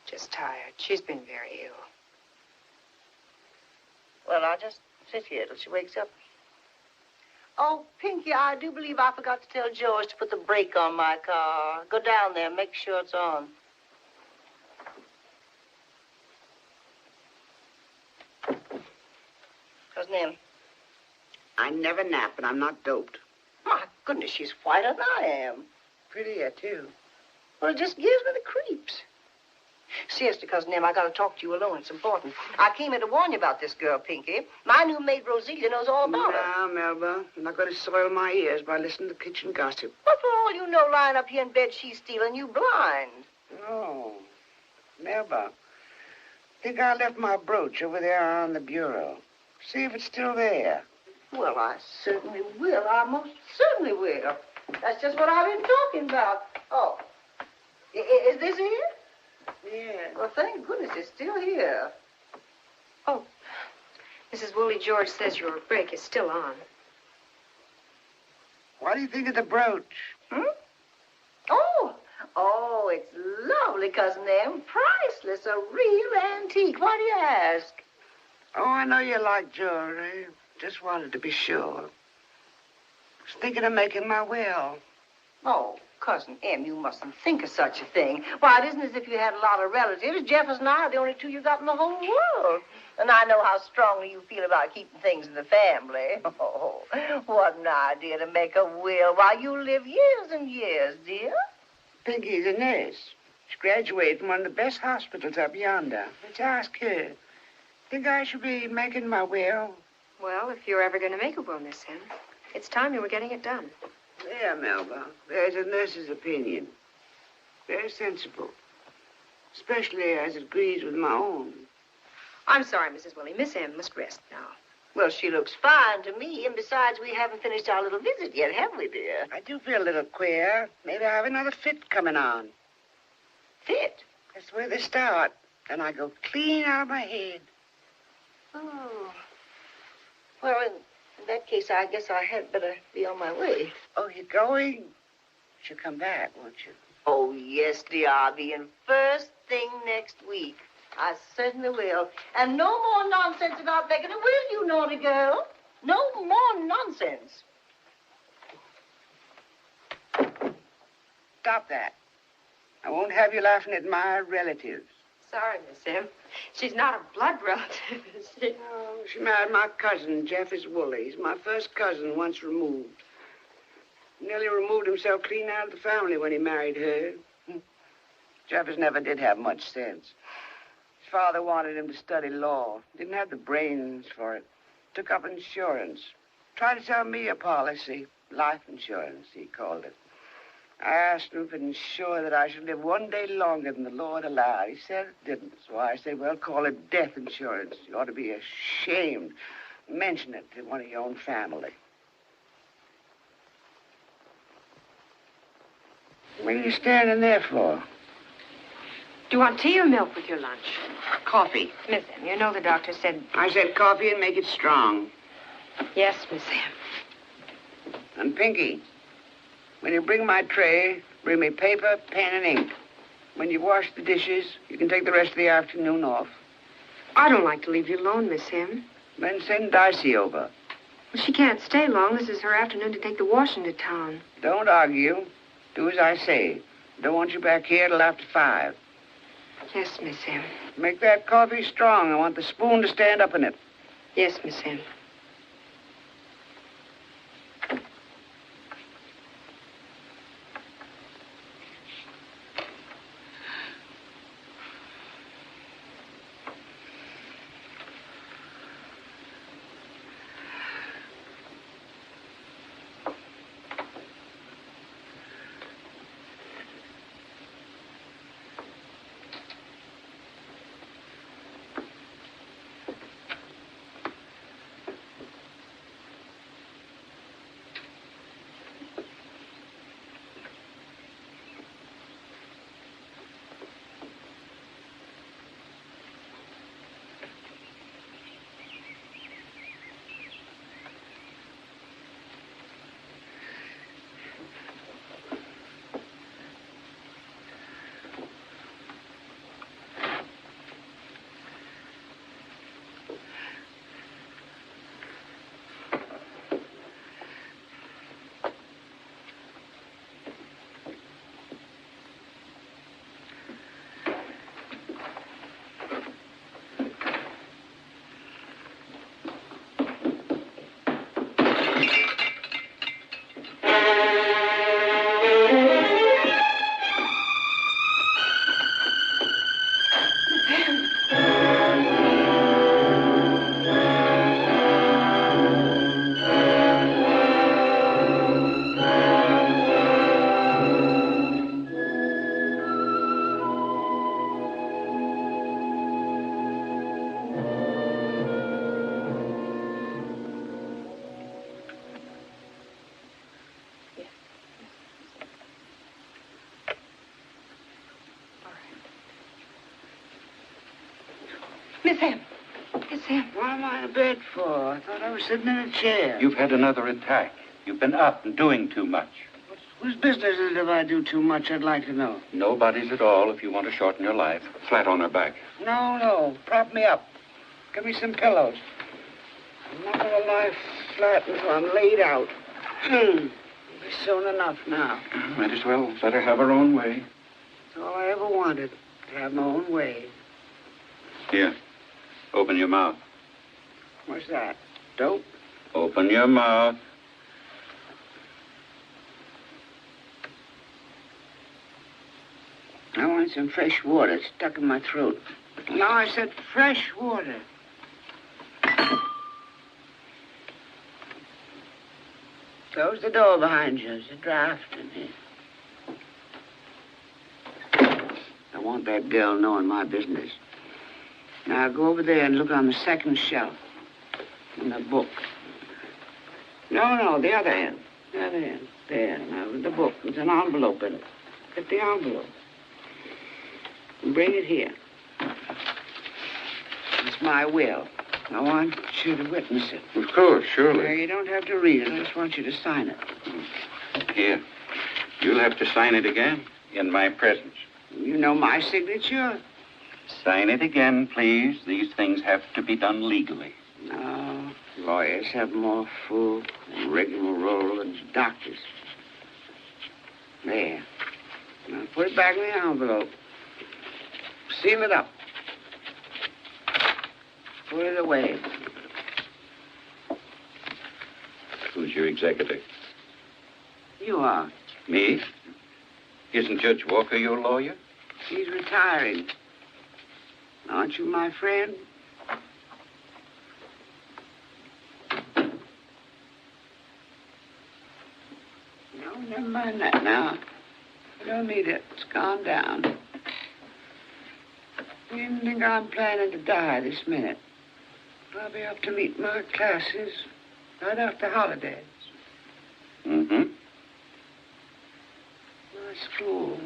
Just tired. She's been very ill. Well, I'll just sit here till she wakes up. Oh, Pinky, I do believe I forgot to tell George to put the brake on my car. Go down there and make sure it's on. Cousin Em. I never nap, and I'm not doped. My goodness, she's whiter than I am. Prettier, too. Well, it just gives me the creeps. Seriously, Cousin Em, I got to talk to you alone. It's important. I came in to warn you about this girl, Pinky. My new maid, Roselia, knows all about her. Now, Melba, you're not going to soil my ears by listening to kitchen gossip. But for all you know, lying up here in bed, she's stealing you blind. Oh, Melba, I think I left my brooch over there on the bureau. See if it's still there. Well, I certainly will. I most certainly will. That's just what I've been talking about. Oh, is this it? Yeah. Well, thank goodness it's still here. Oh, Mrs. Woolley George says your brake is still on. What do you think of the brooch? Hmm? Oh, it's lovely, Cousin Em. Priceless, a real antique. Why do you ask? Oh, I know you like jewelry. Just wanted to be sure. Was thinking of making my will. Oh, Cousin Em, you mustn't think of such a thing. Why, it isn't as if you had a lot of relatives. Jeffers and I are the only two you got in the whole world. And I know how strongly you feel about keeping things in the family. Oh, what an idea to make a will while you live years and years, dear. Pinky's a nurse. She graduated from one of the best hospitals up yonder. Let's ask her. Think I should be making my will? Well, if you're ever going to make a will, Miss Em, it's time you were getting it done. There, Melba. There's a nurse's opinion. Very sensible. Especially as it agrees with my own. I'm sorry, Mrs. Woolley. Miss Em must rest now. Well, she looks fine to me, and besides, we haven't finished our little visit yet, have we, dear? I do feel a little queer. Maybe I have another fit coming on. Fit? That's where they start. And I go clean out of my head. Oh. Well, in that case, I guess I had better be on my way. Oh, you're going? You'll come back, won't you? Oh, yes, dear. I'll be in first thing next week. I certainly will. And no more nonsense about making a will, you naughty girl. No more nonsense. Stop that. I won't have you laughing at my relatives. Sorry, Miss Em. She's not a blood relative, is she? Oh, she married my cousin, Jeffers Woolley. He's my first cousin, once removed. Nearly removed himself clean out of the family when he married her. Jeffers never did have much sense. His father wanted him to study law. Didn't have the brains for it. Took up insurance. Tried to sell me a policy. Life insurance, he called it. I asked him if it ensured that I should live one day longer than the Lord allowed. He said it didn't. So I said, well, call it death insurance. You ought to be ashamed. Mention it to one of your own family. What are you standing there for? Do you want tea or milk with your lunch? Coffee. Miss Em, you know the doctor said... I said coffee and make it strong. Yes, Miss Em. And Pinky, when you bring my tray, bring me paper, pen, and ink. When you wash the dishes, you can take the rest of the afternoon off. I don't like to leave you alone, Miss Em. Then send Dicey over. Well, she can't stay long. This is her afternoon to take the washing to town. Don't argue. Do as I say. Don't want you back here till after 5. Yes, Miss M. Make that coffee strong. I want the spoon to stand up in it. Yes, Miss M. Miss M. Miss M. What am I in bed for? I thought I was sitting in a chair. You've had another attack. You've been up and doing too much. Whose business is it if I do too much, I'd like to know? Nobody's at all if you want to shorten your life. Flat on her back. No. Prop me up. Give me some pillows. I'm not going to lie flat until I'm laid out. It'll be soon enough now. Might as well let her have her own way. That's all I ever wanted, to have my own way. Here, open your mouth. What's that? Dope? Open your mouth. I want some fresh water stuck in my throat. No, I said fresh water. Close the door behind you. There's a draft in here. I want that girl knowing my business. Now, go over there and look on the second shelf in the book. No, the other end. The other end. There, now, with the book. There's an envelope in it. Get the envelope. And bring it here. It's my will. I want you to witness it. Of course, surely. Now, you don't have to read it. I just want you to sign it. Here. You'll have to sign it again in my presence. You know my signature. Sign it again, please. These things have to be done legally. No. Lawyers have more full and rigmarole than doctors. There. Now, put it back in the envelope. Seal it up. Put it away. Who's your executor? You are. Me? Isn't Judge Walker your lawyer? He's retiring. Aren't you my friend? No, never mind that now. I don't need it. It's gone down. You didn't think I'm planning to die this minute. I'll be up to meet my classes right after holidays. Mm-hmm. My school.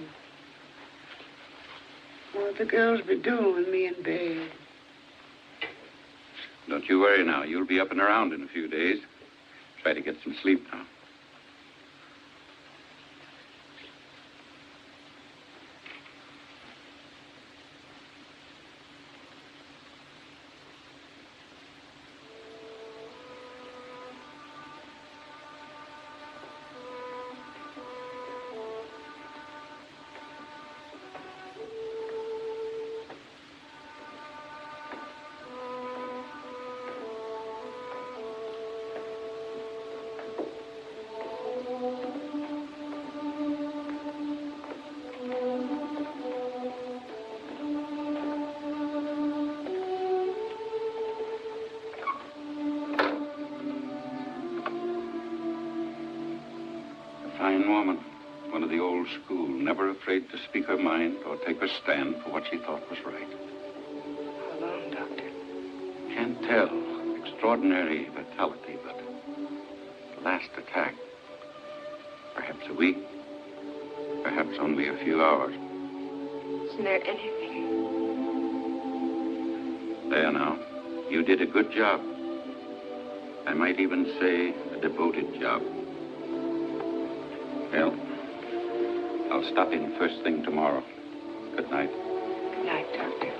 What the girls be doing with me in bed? Don't you worry now. You'll be up and around in a few days. Try to get some sleep now. of the old school, never afraid to speak her mind or take her stand for what she thought was right. How long, Doctor? Can't tell. Extraordinary vitality, but the last attack, perhaps a week, perhaps only a few hours. Isn't there anything? There now. You did a good job. I might even say a devoted job. Well, I'll stop in first thing tomorrow. Good night. Good night, Doctor.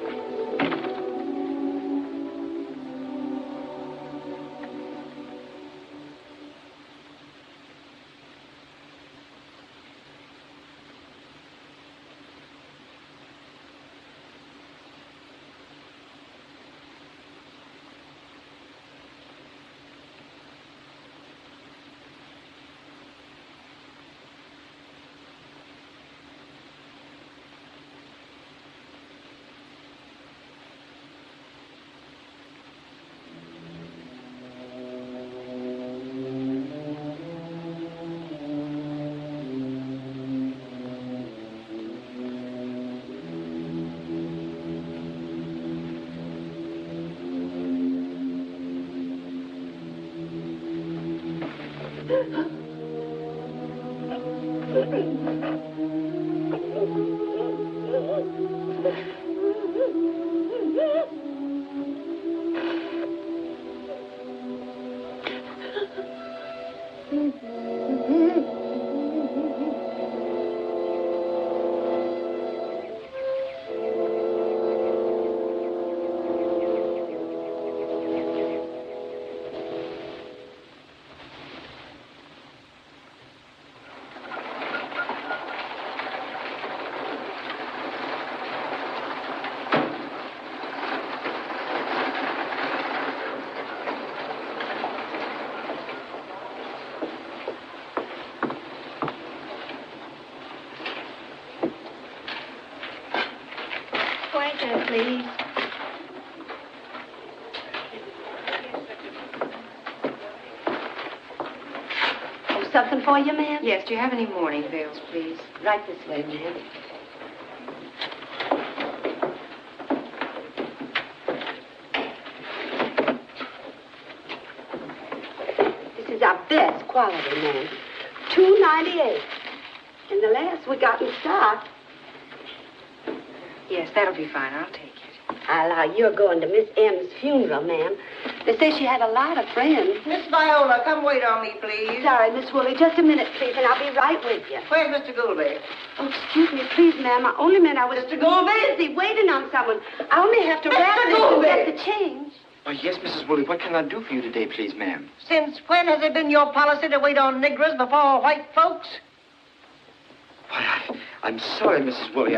Please. Oh, something for you, ma'am? Yes, do you have any mourning veils, please? Right this way, ma'am. This is our best quality, ma'am. $2.98. And the last we got in stock. Yes, that'll be fine. I'll take it. I allow you're going to Miss M's funeral, ma'am. They say she had a lot of friends. Miss Viola, come wait on me, please. Sorry, Miss Woolley. Just a minute, please, and I'll be right with you. Where's Mr. Goulby? Oh, excuse me, please, ma'am. I only meant I was... Mr. Goulby? busy waiting on someone. I only have to wrap Mr. this and Goulby! get the change. Oh, yes, Mrs. Woolley. What can I do for you today, please, ma'am? Since when has it been your policy to wait on Negroes before white folks? Why, I'm sorry, Mrs. Woolley.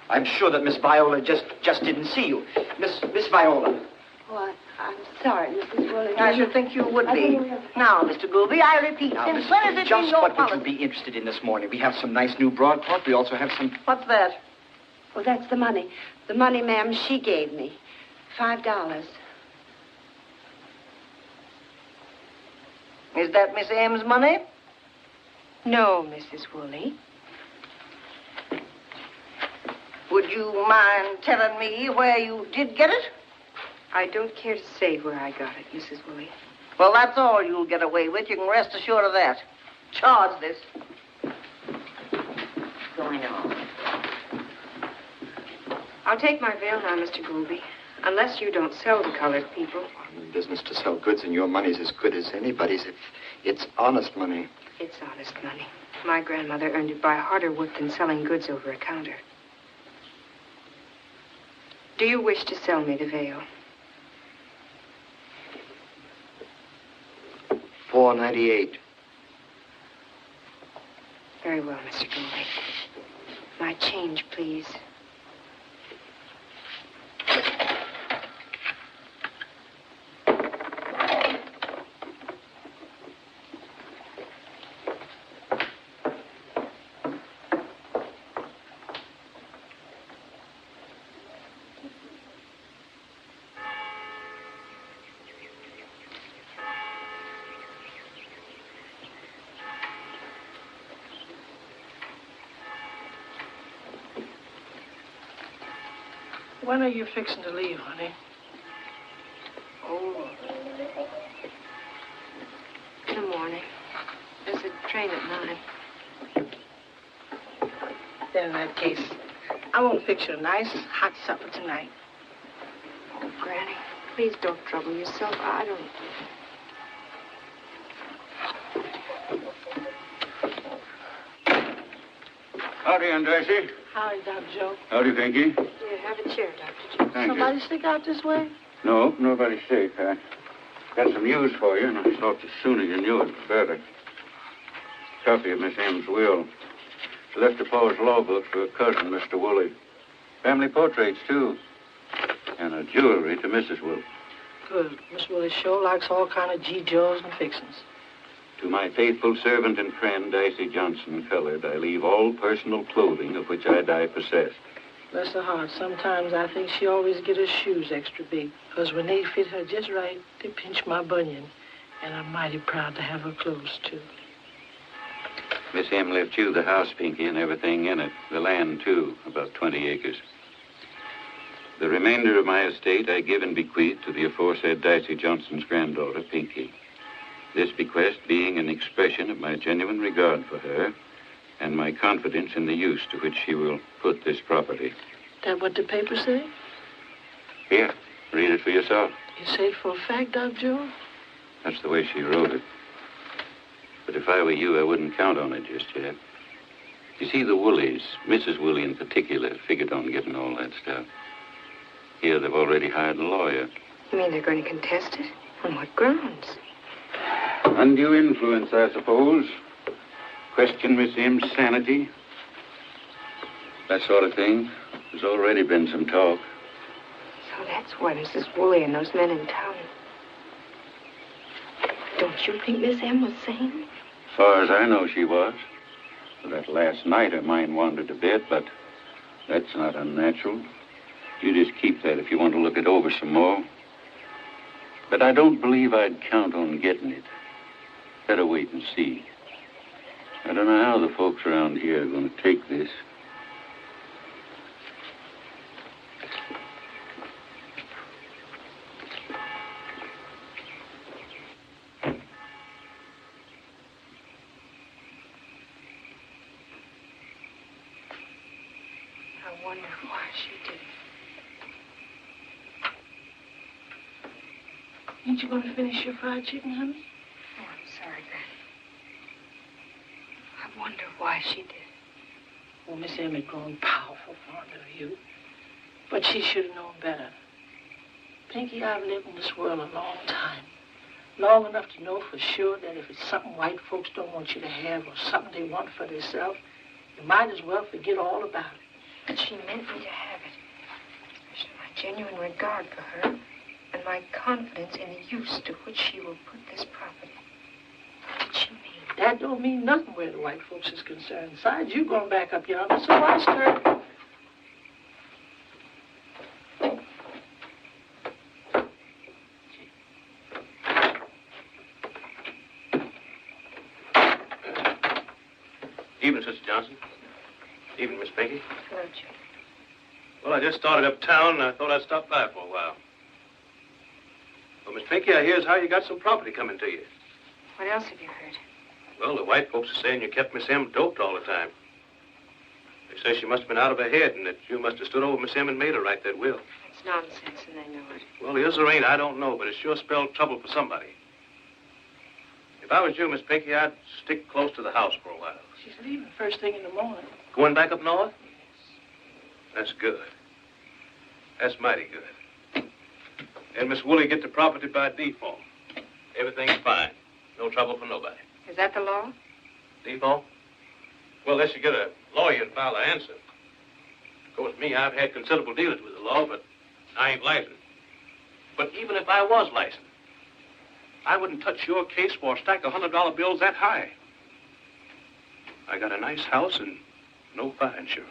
I'm sure that Miss Viola just didn't see you. Miss Viola. Oh, I'm sorry, Mrs. Woolley. I should think you would be. Now, Mr. Goulby, I repeat, Now, since Miss when has Woolley, it been just your what would policy? you be interested in this morning? We have some nice new broadcloth. We also have some... What's that? Oh, that's the money. The money, ma'am, she gave me. $5. Is that Miss M's money? No, Mrs. Woolley. Would you mind telling me where you did get it? I don't care to say where I got it, Mrs. Woolley. Well, that's all you'll get away with. You can rest assured of that. Charge this. Going on. I'll take my veil now, Mr. Goulby. Unless you don't sell to colored people. I'm in business to sell goods, and your money's as good as anybody's if it's honest money. It's honest money. My grandmother earned it by harder work than selling goods over a counter. Do you wish to sell me the veil? $4.98. Very well, Mr. Goulby. My change, please. When are you fixing to leave, honey? Oh, in the morning. There's a train at 9. Then in that case, I won't fix you a nice hot supper tonight. Oh, Granny, please don't trouble yourself. I don't... Howdy, Aunt Dicey. Howdy, Dr. Joe. Howdy, Pinky. Here, have a chair, Dr. Joe. Thank Somebody you. stick out this way? No, nobody's sick. I got some news for you, and I thought the sooner you knew it, the better. Copy of Miss M's will. She left her pa's law book for her cousin, Mr. Woolley. Family portraits, too. And a jewelry to Mrs. Woolley. Good. Miss Willie sure likes all kind of G. Joes and fixings. To my faithful servant and friend, Dicey Johnson, colored, I leave all personal clothing of which I die possessed. Bless her heart. Sometimes I think she always get her shoes extra big. Because when they fit her just right, they pinch my bunion. And I'm mighty proud to have her clothes, too. Miss M left you the house, Pinky, and everything in it. The land, too, about 20 acres. The remainder of my estate I give and bequeath to the aforesaid Dicey Johnson's granddaughter, Pinky. This bequest being an expression of my genuine regard for her and my confidence in the use to which she will put this property. That what the papers say? Here, read it for yourself. You say it for a fact, Dr. Joe? That's the way she wrote it. But if I were you, I wouldn't count on it just yet. You see, the Woolies, Mrs. Woolley in particular, figured on getting all that stuff. Here, they've already hired a lawyer. You mean they're going to contest it? On what grounds? Undue influence, I suppose. Question Miss M's sanity. That sort of thing. There's already been some talk. So that's why Mrs. Woolley and those men in town. Don't you think Miss M was sane? As far as I know, she was. For that last night, her mind wandered a bit, but that's not unnatural. You just keep that if you want to look it over some more. But I don't believe I'd count on getting it. Better wait and see. I don't know how the folks around here are going to take this. I wonder why she did it. Ain't you going to finish your fried chicken, honey? Oh, I'm sorry, Granny. I wonder why she did it. Well, Miss M had grown powerful fond of you. But she should have known better. Pinky, I've lived in this world a long time. Long enough to know for sure that if it's something white folks don't want you to have or something they want for themselves, you might as well forget all about it. But she meant me to have it. My genuine regard for her and my confidence in the use to which she will put this property. What did she mean? That don't mean nothing where the white folks is concerned. Besides, you going back up yonder, so why stir? Evening, Sister Johnson. Evening, Miss Pinky. Hello, Joe. Well, I just started uptown, and I thought I'd stop by for a while. Well, Miss Pinky, I hear as how you got some property coming to you. What else have you heard? Well, the white folks are saying you kept Miss M doped all the time. They say she must have been out of her head and that you must have stood over Miss M and made her write that will. It's nonsense, and they know it. Well, is or ain't, I don't know, but it sure spelled trouble for somebody. If I was you, Miss Pinky, I'd stick close to the house for a while. She's leaving first thing in the morning. Going back up north? That's good. That's mighty good. And Miss Woolley get the property by default. Everything's fine. No trouble for nobody. Is that the law? Default? Well, unless you get a lawyer and file an answer. Of course, me, I've had considerable dealings with the law, but I ain't licensed. But even if I was licensed, I wouldn't touch your case for a stack of $100 bills that high. I got a nice house and no fire insurance.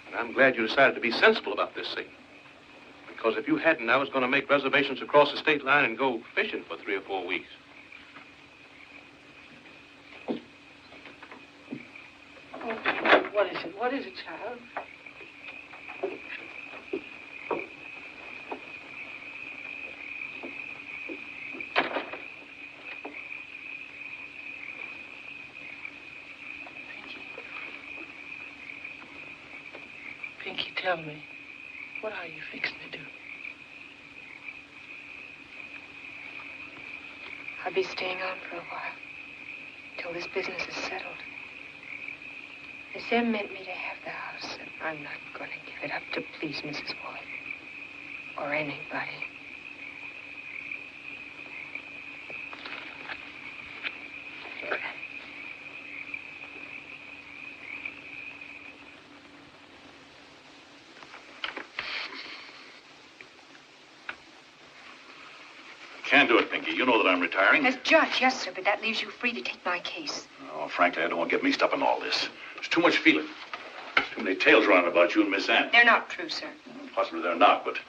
And I'm glad you decided to be sensible about this thing. Because if you hadn't, I was going to make reservations across the state line and go fishing for 3 or 4 weeks. What is it? What is it, child? Pinky, tell me, what are you fixing to do? I'll be staying on for a while, till this business is settled. Miss M meant me to have the house, and I'm not going to give it up to please Mrs. Woolley. Or anybody. Can't do it, Pinky. You know that I'm retiring. As judge, yes, sir, but that leaves you free to take my case. Oh, frankly, I don't want to get mixed up in all this. There's too much feeling. There's too many tales running about you and Miss Ann. They're not true, sir. Possibly they're not, but...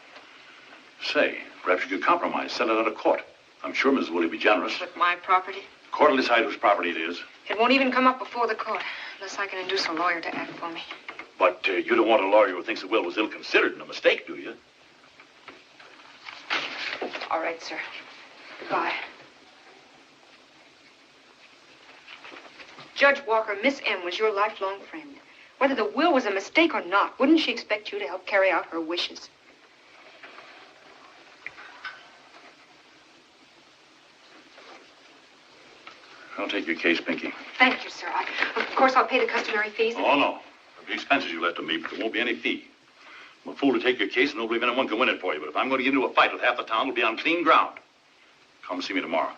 Say, perhaps you could compromise, send it out of court. I'm sure Mrs. Woolley will be generous. With my property? The court will decide whose property it is. It won't even come up before the court, unless I can induce a lawyer to act for me. But you don't want a lawyer who thinks the will was ill-considered and a mistake, do you? All right, sir. Goodbye. Judge Walker, Miss M was your lifelong friend. Whether the will was a mistake or not, wouldn't she expect you to help carry out her wishes? I'll take your case, Pinky. Thank you, sir. Of course, I'll pay the customary fees. Oh, no. There'll be expenses you left to me, but there won't be any fee. I'm a fool to take your case and don't believe anyone can win it for you, but if I'm going to get into a fight with half the town, it'll be on clean ground. Come see me tomorrow.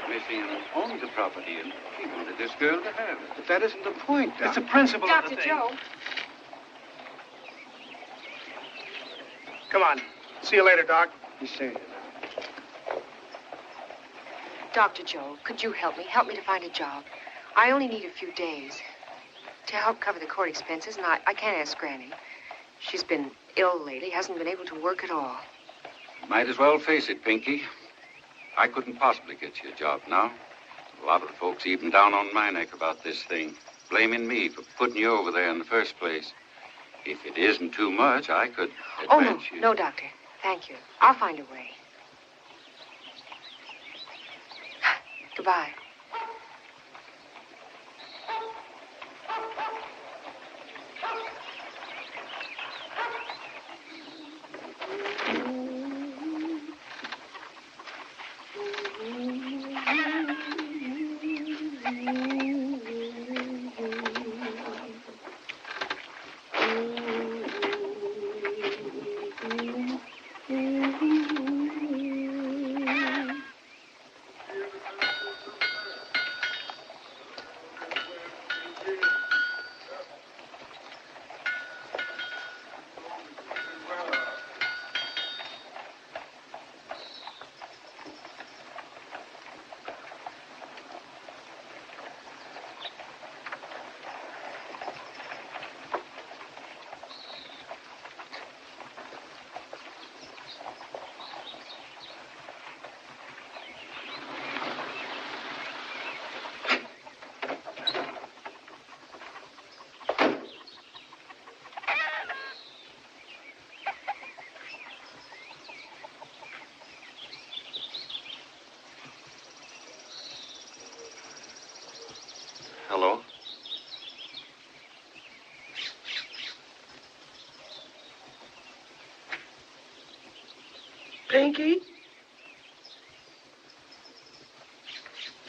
Miss Ann owns the property, and she wanted this girl to have it. But that isn't the point, Doc. It's the principle of the Dr. thing. Joe. Come on. See you later, Doc. You say. Dr. Joe, could you help me? Help me to find a job. I only need a few days to help cover the court expenses, and I can't ask Granny. She's been ill lately, hasn't been able to work at all. Might as well face it, Pinky. I couldn't possibly get you a job now. A lot of the folks even down on my neck about this thing, blaming me for putting you over there in the first place. If it isn't too much, I could advance you. No, Doctor. Thank you. I'll find a way. Goodbye. Hello? Pinky?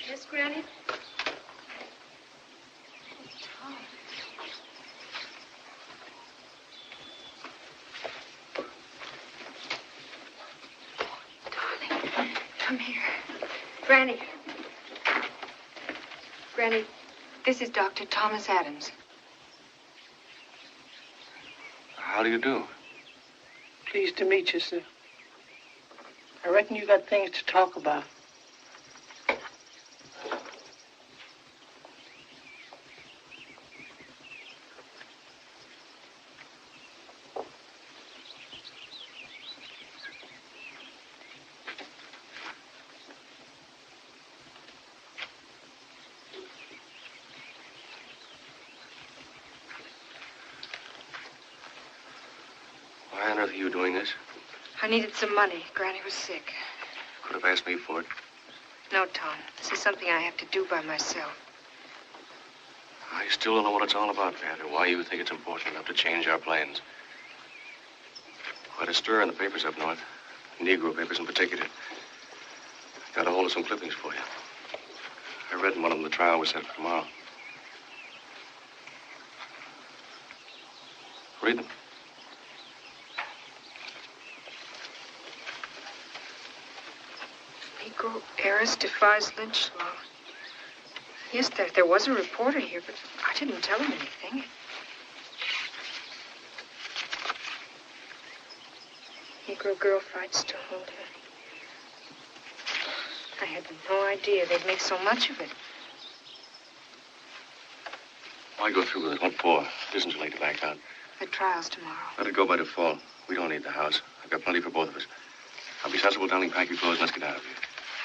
Yes, Granny? Darling, come here. Granny. Granny, this is Dr. Thomas Adams. How do you do? Pleased to meet you, sir. I reckon you got things to talk about. earth are you doing this? I needed some money. Granny was sick. Could have asked me for it. No, Tom. This is something I have to do by myself. I still don't know what it's all about, Pat, or why you think it's important enough to change our plans. Quite a stir in the papers up north. Negro papers in particular. Got a hold of some clippings for you. I read in one of them the trial was set for tomorrow. Read them. Negro heiress defies lynch law. Yes, there was a reporter here, but I didn't tell him anything. Negro girl fights to hold her. I had no idea they'd make so much of it. Why go through with it? What for? It isn't too late to back out. The trial's tomorrow. Let it go by default. We don't need the house. I've got plenty for both of us. I'll be sensible, darling. Pack your clothes and let's get out of here.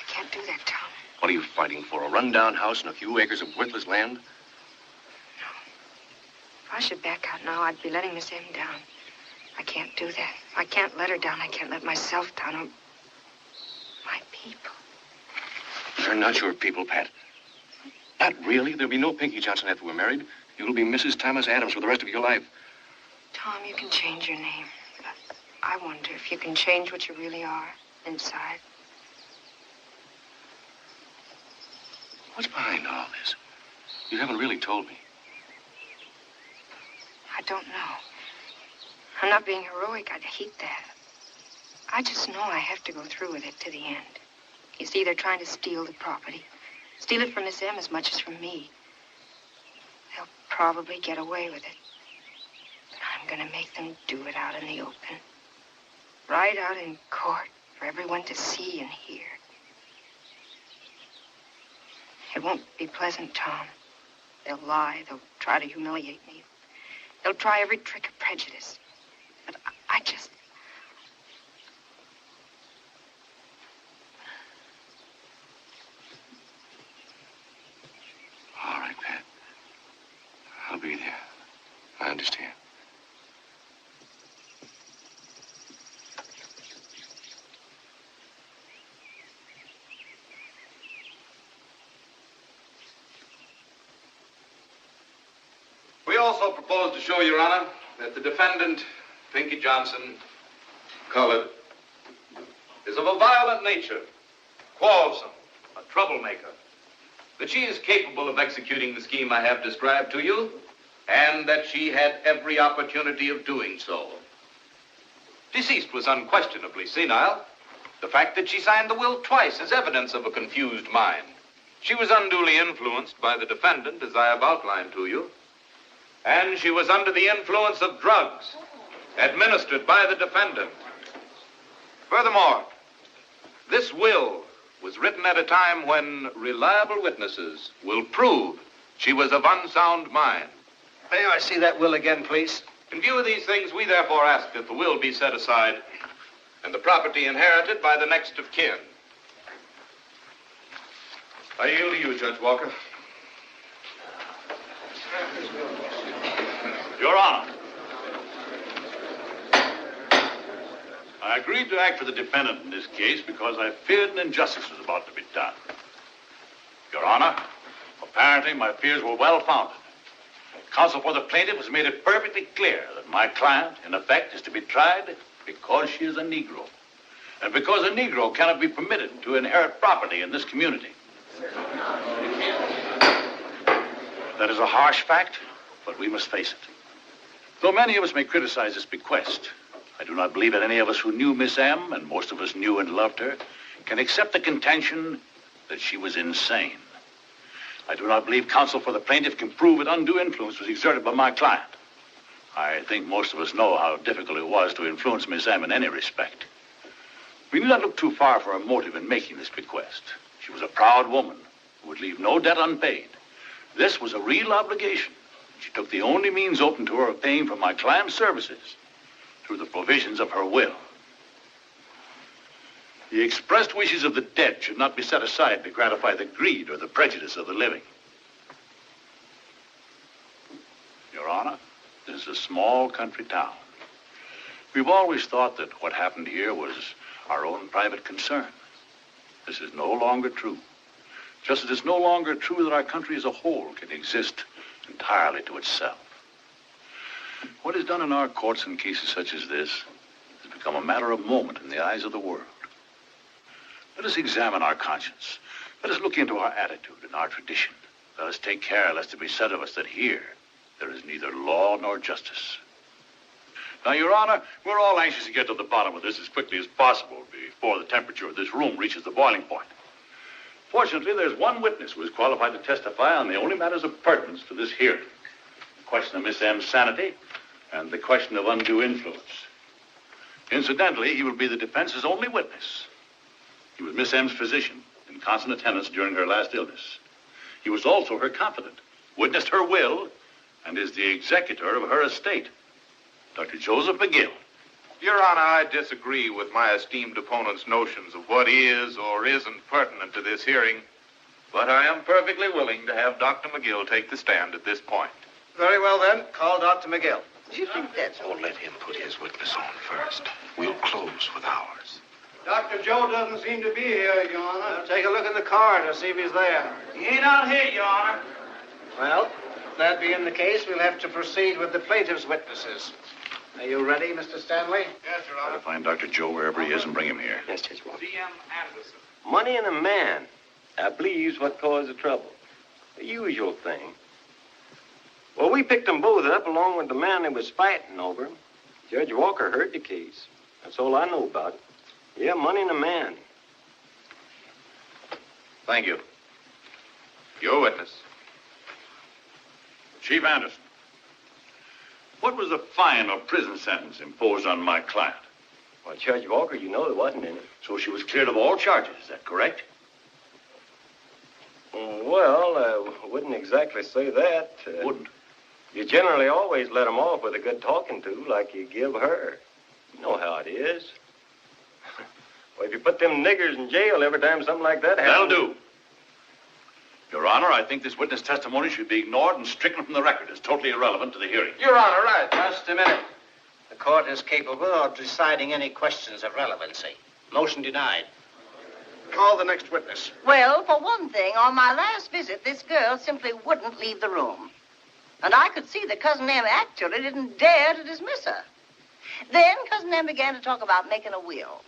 I can't do that, Tom. What are you fighting for? A rundown house and a few acres of worthless land? No. If I should back out now, I'd be letting Miss M down. I can't do that. I can't let her down. I can't let myself down. Or my people. They're not your people, Pat. Not really. There'll be no Pinky Johnson after we're married. You'll be Mrs. Thomas Adams for the rest of your life. Tom, you can change your name. But I wonder if you can change what you really are inside. What's behind all this? You haven't really told me. I don't know. I'm not being heroic. I'd hate that. I just know I have to go through with it to the end. You see, they're trying to steal the property. Steal it from Miss M as much as from me. They'll probably get away with it. But I'm going to make them do it out in the open. Right out in court for everyone to see and hear. It won't be pleasant, Tom. They'll lie. They'll try to humiliate me. They'll try every trick of prejudice. But I just... All right, Pat. I'll be there. I understand. We also propose to show, Your Honor, that the defendant, Pinky Johnson, colored, is of a violent nature, quarrelsome, a troublemaker, that she is capable of executing the scheme I have described to you, and that she had every opportunity of doing so. Deceased was unquestionably senile. The fact that she signed the will twice is evidence of a confused mind. She was unduly influenced by the defendant, as I have outlined to you, and she was under the influence of drugs administered by the defendant. Furthermore, this will was written at a time when reliable witnesses will prove she was of unsound mind. May I see that will again, please? In view of these things, we therefore ask that the will be set aside and the property inherited by the next of kin. I yield to you, Judge Walker. Your Honor, I agreed to act for the defendant in this case because I feared an injustice was about to be done. Your Honor, apparently my fears were well-founded. Counsel for the plaintiff has made it perfectly clear that my client, in effect, is to be tried because she is a Negro, and because a Negro cannot be permitted to inherit property in this community. That is a harsh fact, but we must face it. Though many of us may criticize this bequest, I do not believe that any of us who knew Miss M, and most of us knew and loved her, can accept the contention that she was insane. I do not believe counsel for the plaintiff can prove that undue influence was exerted by my client. I think most of us know how difficult it was to influence Miss M in any respect. We need not look too far for her motive in making this bequest. She was a proud woman who would leave no debt unpaid. This was a real obligation. She took the only means open to her of paying for my client's services through the provisions of her will. The expressed wishes of the dead should not be set aside to gratify the greed or the prejudice of the living. Your Honor, this is a small country town. We've always thought that what happened here was our own private concern. This is no longer true. Just as it's no longer true that our country as a whole can exist entirely to itself. What is done in our courts in cases such as this has become a matter of moment in the eyes of the world. Let us examine our conscience. Let us look into our attitude and our tradition. Let us take care lest it be said of us that here there is neither law nor justice. Now, Your Honor, we're all anxious to get to the bottom of this as quickly as possible before the temperature of this room reaches the boiling point. Fortunately, there's one witness who is qualified to testify on the only matters of pertinence to this hearing. The question of Miss M's sanity and the question of undue influence. Incidentally, he will be the defense's only witness. He was Miss M's physician in constant attendance during her last illness. He was also her confidant, witnessed her will, and is the executor of her estate. Dr. Joseph McGill. Your Honor, I disagree with my esteemed opponent's notions of what is or isn't pertinent to this hearing, but I am perfectly willing to have Dr. McGill take the stand at this point. Very well, then. Call Dr. McGill. Do you think that's... Oh, let him put his witness on first. We'll close with ours. Dr. Joe doesn't seem to be here, Your Honor. Take a look in the corridor, see if he's there. He ain't out here, Your Honor. Well, if that being the case, we'll have to proceed with the plaintiff's witnesses. Are you ready, Mr. Stanley? Yes, Your Honor. I'll find Dr. Joe wherever he is and bring him here. Yes, Judge Walker. D.M. Anderson. Money and a man, I believe, is what caused the trouble. The usual thing. Well, we picked them both up along with the man they was fighting over. Judge Walker heard the case. That's all I know about it. Yeah, money and a man. Thank you. Your witness. Chief Anderson. What was the fine or prison sentence imposed on my client? Well, Judge Walker, you know there wasn't any. So she was cleared of all charges, is that correct? Well, I wouldn't exactly say that. Wouldn't? You generally always let them off with a good talking to, like you give her. You know how it is. Well, if you put them niggers in jail every time something like that happens... That'll do. Your Honor, I think this witness testimony should be ignored and stricken from the record. It's totally irrelevant to the hearing. Your Honor, right. Just a minute. The court is capable of deciding any questions of relevancy. Motion denied. Call the next witness. Well, for one thing, on my last visit, this girl simply wouldn't leave the room. And I could see that Cousin Em actually didn't dare to dismiss her. Then Cousin Em began to talk about making a will.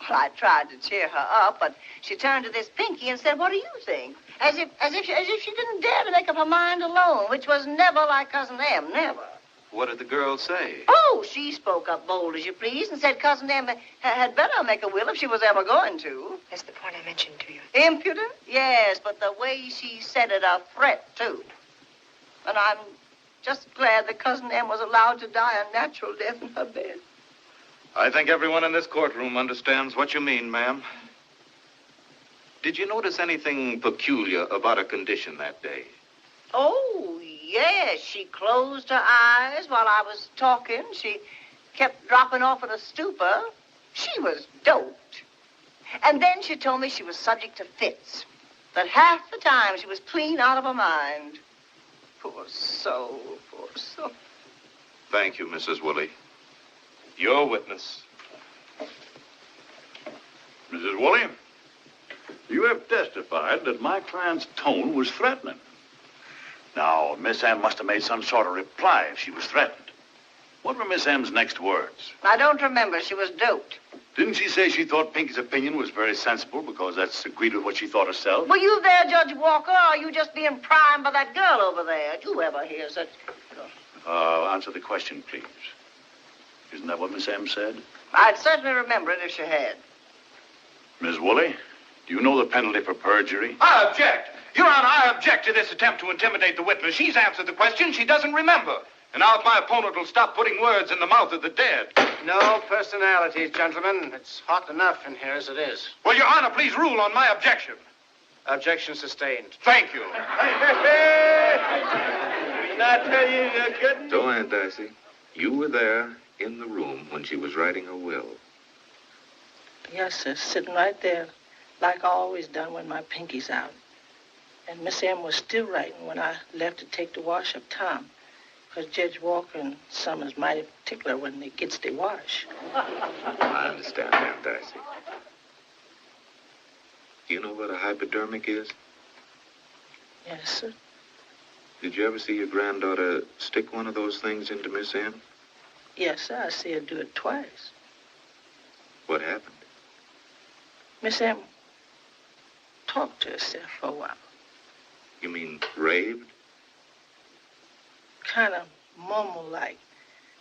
Well, I tried to cheer her up, but she turned to this Pinky and said, "What do you think?" As if she didn't dare to make up her mind alone, which was never like Cousin Em, never. What did the girl say? Oh, she spoke up bold as you please and said Cousin Em had better make a will if she was ever going to. That's the point I mentioned to you. Impudent? Yes, but the way she said it, a threat, too. And I'm just glad that Cousin Em was allowed to die a natural death in her bed. I think everyone in this courtroom understands what you mean, ma'am. Did you notice anything peculiar about her condition that day? Oh, yes. She closed her eyes while I was talking. She kept dropping off in a stupor. She was doped. And then she told me she was subject to fits. That half the time she was clean out of her mind. Poor soul, poor soul. Thank you, Mrs. Woolley. Your witness. Mrs. Woolley, you have testified that my client's tone was threatening. Now, Miss M must have made some sort of reply if she was threatened. What were Miss M's next words? I don't remember. She was doped. Didn't she say she thought Pinky's opinion was very sensible because that's agreed with what she thought herself? Were you there, Judge Walker, or are you just being primed by that girl over there? Did you ever hear such... Answer the question, please. Isn't that what Miss M said? I'd certainly remember it if she had. Ms. Woolley, do you know the penalty for perjury? I object. Your Honor, I object to this attempt to intimidate the witness. She's answered the question she doesn't remember. And now if my opponent will stop putting words in the mouth of the dead. No personalities, gentlemen. It's hot enough in here as it is. Well, Your Honor, please rule on my objection. Objection sustained. Thank you. Didn't I tell you you couldn't? Go ahead, Dicey. You were there in the room when she was writing her will. Yes, sir, sitting right there, like I always done when my Pinky's out. And Miss M was still writing when I left to take the wash up Tom. Because Judge Walker and Summers mighty particular when they gets their wash. I understand, Aunt Dicey. Do you know what a hypodermic is? Yes, sir. Did you ever see your granddaughter stick one of those things into Miss M? Yes, sir. I see her do it twice. What happened? Miss M talked to herself for a while. You mean raved? Kind of mumble-like.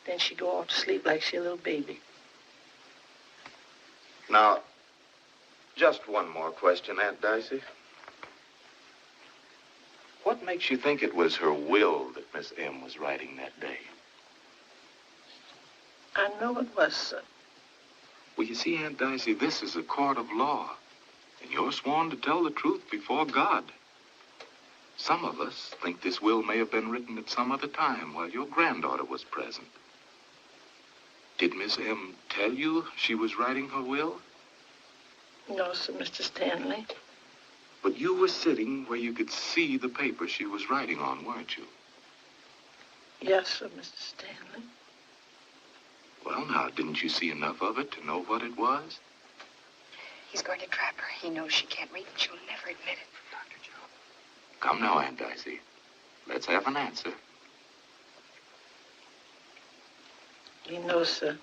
Then she go off to sleep like she a little baby. Now, just one more question, Aunt Dicey. What makes you think it was her will that Miss M was writing that day? I know it was, sir. Well, you see, Aunt Dicey, this is a court of law, and you're sworn to tell the truth before God. Some of us think this will may have been written at some other time while your granddaughter was present. Did Miss M tell you she was writing her will? No, sir, Mr. Stanley. But you were sitting where you could see the paper she was writing on, weren't you? Yes, sir, Mr. Stanley. Well, now, didn't you see enough of it to know what it was? He's going to trap her. He knows she can't read and she'll never admit it. Dr. Joe. Come now, Aunt Dicey. Let's have an answer. You know, sir,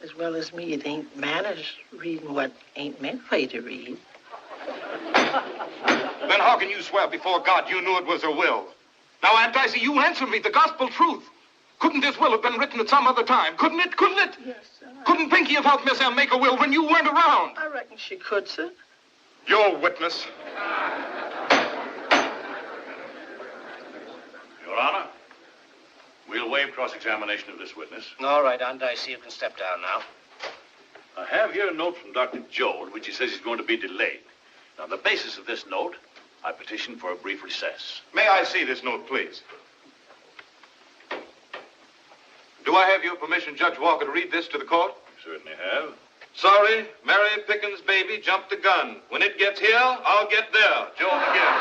as well as me, it ain't manners reading what ain't meant for you to read. Then how can you swear before God you knew it was her will? Now, Aunt Dicey, you answer me the gospel truth. Couldn't this will have been written at some other time? Couldn't it? Couldn't it? Yes, sir. Couldn't Pinky have helped Miss M make a will when you weren't around? I reckon she could, sir. Your witness. Your Honor, we'll waive cross-examination of this witness. All right, Aunt Dicey, you can step down now. I have here a note from Dr. Joe in which he says he's going to be delayed. On the basis of this note, I petition for a brief recess. May I see this note, please? Do I have your permission, Judge Walker, to read this to the court? You certainly have. Sorry, Mary Pickens' baby jumped the gun. When it gets here, I'll get there. Joe McGill.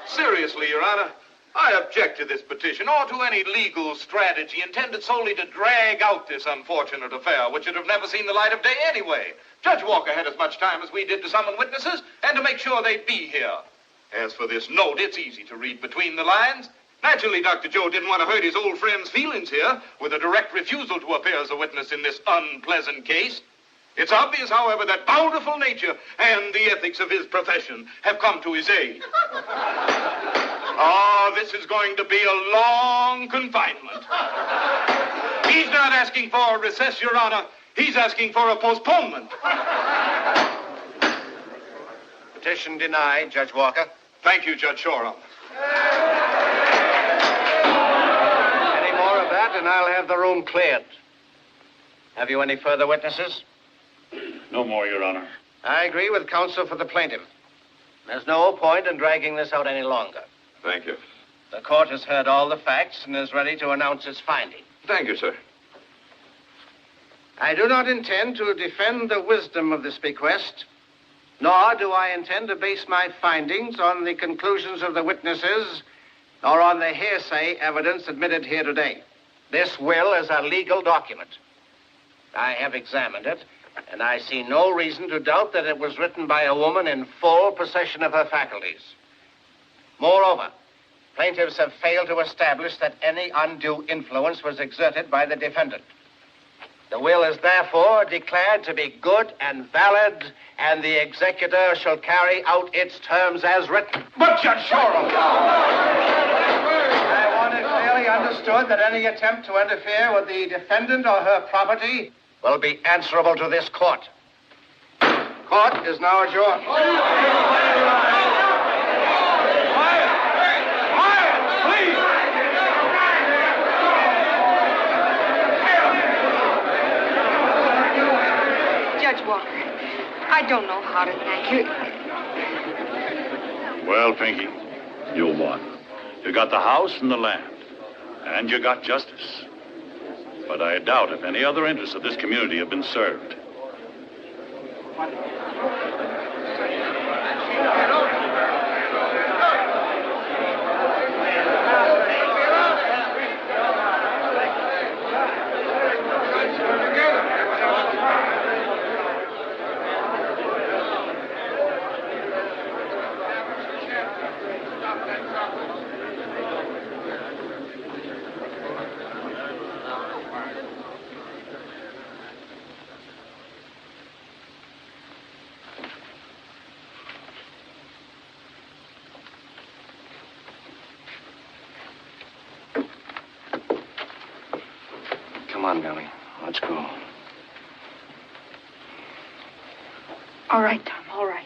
Seriously, Your Honor, I object to this petition or to any legal strategy intended solely to drag out this unfortunate affair, which would have never seen the light of day anyway. Judge Walker had as much time as we did to summon witnesses and to make sure they'd be here. As for this note, it's easy to read between the lines. Naturally, Dr. Joe didn't want to hurt his old friend's feelings here with a direct refusal to appear as a witness in this unpleasant case. It's obvious, however, that bountiful nature and the ethics of his profession have come to his aid. This is going to be a long confinement. He's not asking for a recess, Your Honor. He's asking for a postponement. Petition denied, Judge Walker. Thank you, Judge Shoreham. Any more of that, and I'll have the room cleared. Have you any further witnesses? No more, Your Honor. I agree with counsel for the plaintiff. There's no point in dragging this out any longer. Thank you. The court has heard all the facts and is ready to announce its finding. Thank you, sir. I do not intend to defend the wisdom of this bequest, nor do I intend to base my findings on the conclusions of the witnesses or on the hearsay evidence admitted here today. This will is a legal document. I have examined it, and I see no reason to doubt that it was written by a woman in full possession of her faculties. Moreover, plaintiffs have failed to establish that any undue influence was exerted by the defendant. The will is therefore declared to be good and valid, and the executor shall carry out its terms as written. But, Judge Shoreham! I want it clearly understood that any attempt to interfere with the defendant or her property will be answerable to this court. Court is now adjourned. Judge Walker, I don't know how to thank you. Well, Pinky, you won. You got the house and the land, and you got justice. But I doubt if any other interests of this community have been served. on, darling. Let's go. All right, Tom, all right.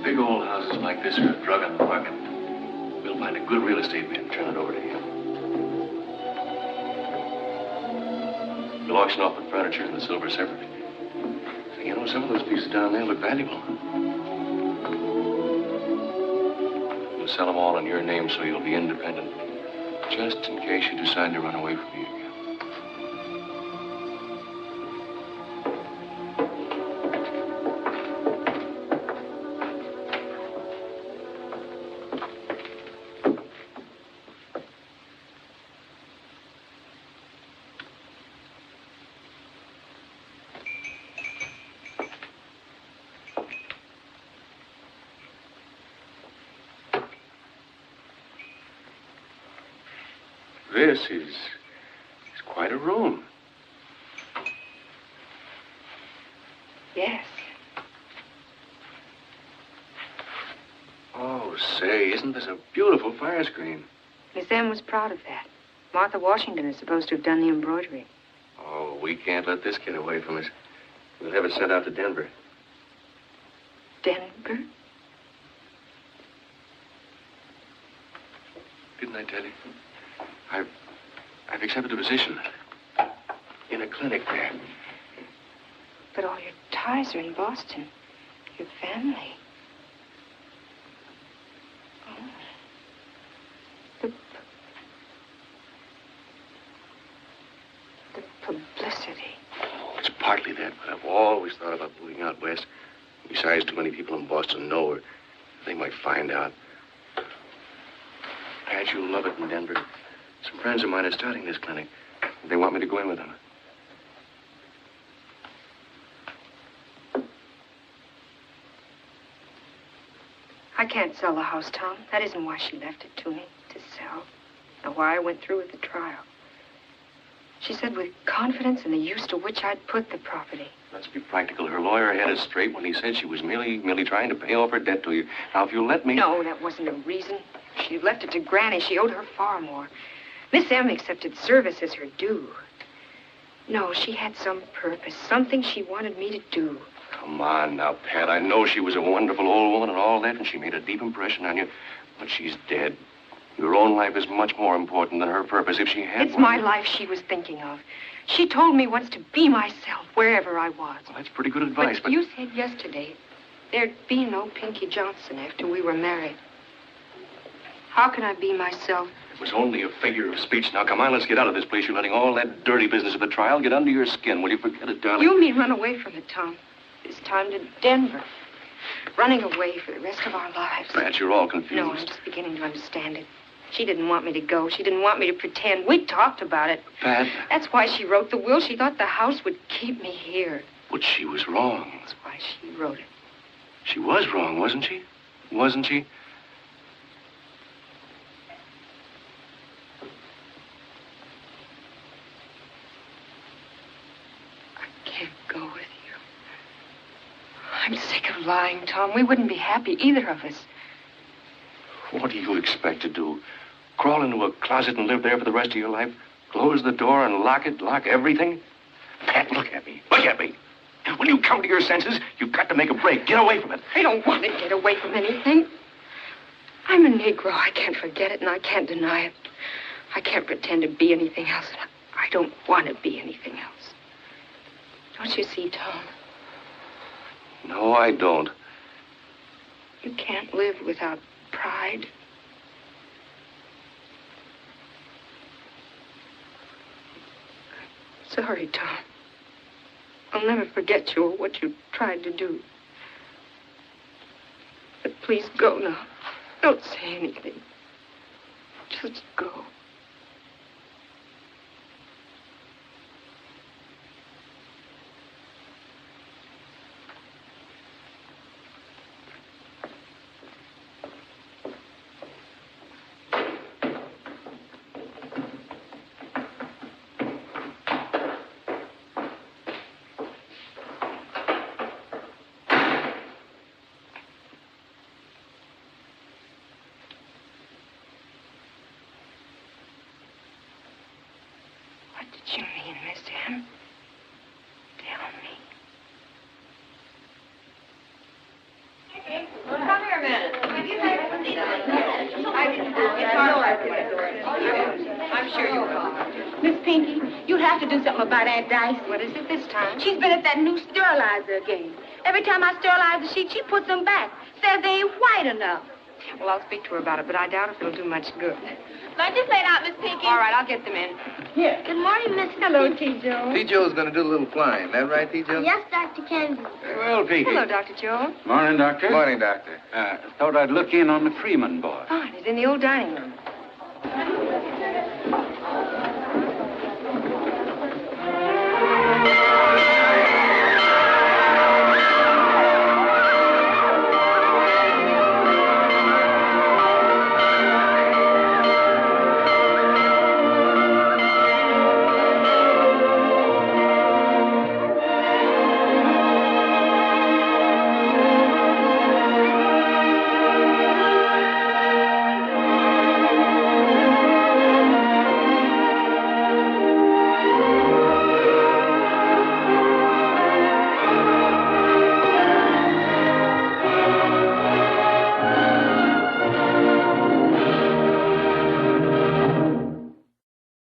Big old houses like this are a drug on the market. We'll find a good real estate man and turn it over to him. We'll auction off the furniture and the silver separately. You know, some of those pieces down there look valuable. We'll sell them all in your name so you'll be independent. Just in case you decide to run away from me again. This is quite a room. Yes. Oh, say, isn't this a beautiful fire screen? Miss M was proud of that. Martha Washington is supposed to have done the embroidery. Oh, we can't let this get away from us. We'll have it sent out to Denver. Denver? Didn't I tell you? I've accepted a position in a clinic there. But all your ties are in Boston. Your family. Oh. The publicity. Oh, it's partly that, but I've always thought about moving out west. Besides, too many people in Boston know her. They might find out. Pat, you'll love it in Denver. Some friends of mine are starting this clinic. They want me to go in with them. I can't sell the house, Tom. That isn't why she left it to me, to sell. Nor why I went through with the trial. She said with confidence in the use to which I'd put the property. Let's be practical. Her lawyer had it straight when he said she was merely trying to pay off her debt to you. Now, if you'll let me... No, that wasn't a reason. She left it to Granny. She owed her far more. Miss M accepted service as her due. No, she had some purpose, something she wanted me to do. Come on now, Pat. I know she was a wonderful old woman and all that, and she made a deep impression on you. But she's dead. Your own life is much more important than her purpose. If she had It's my life she was thinking of. She told me once to be myself wherever I was. Well, that's pretty good advice, but... You said yesterday there'd be no Pinky Johnson after we were married. How can I be myself? It was only a figure of speech. Now, come on, let's get out of this place. You're letting all that dirty business of the trial get under your skin. Will you forget it, darling? You mean run away from it, Tom. This time to Denver. Running away for the rest of our lives. Pat, you're all confused. No, I'm just beginning to understand it. She didn't want me to go. She didn't want me to pretend. We talked about it. Pat. That's why she wrote the will. She thought the house would keep me here. But she was wrong. That's why she wrote it. She was wrong, wasn't she? Wasn't she? Can't go with you. I'm sick of lying, Tom. We wouldn't be happy, either of us. What do you expect to do? Crawl into a closet and live there for the rest of your life? Close the door and lock it, lock everything? Pat, look at me. Look at me. Will When you come to your senses, you've got to make a break. Get away from it. I don't want to get away from anything. I'm a Negro. I can't forget it, and I can't deny it. I can't pretend to be anything else. And I don't want to be anything else. Don't you see, Tom? No, I don't. You can't live without pride. Sorry, Tom. I'll never forget you or what you tried to do. But please go now. Don't say anything. Just go. What did you mean, Miss M? Tell me. Come here a minute. I'm sure you'll call. Miss Pinky, you have to do something about Aunt Dicey. What is it this time? She's been at that new sterilizer again. Every time I sterilize the sheet, she puts them back. Says they ain't white enough. Well, I'll speak to her about it, but I doubt if it'll do much good. Lunch is laid out, Miss Pinky. All right, I'll get them in. Here. Good morning, Miss Hello, T. Joe. T. Joe's going to do a little flying. That right, T. Joe? Yes, Dr. Kennedy. Very well, Pinky. Hello, Dr. Joe. Morning, Doctor. Morning, Doctor. Thought I'd look in on the Freeman boy. Fine. He's in the old dining room.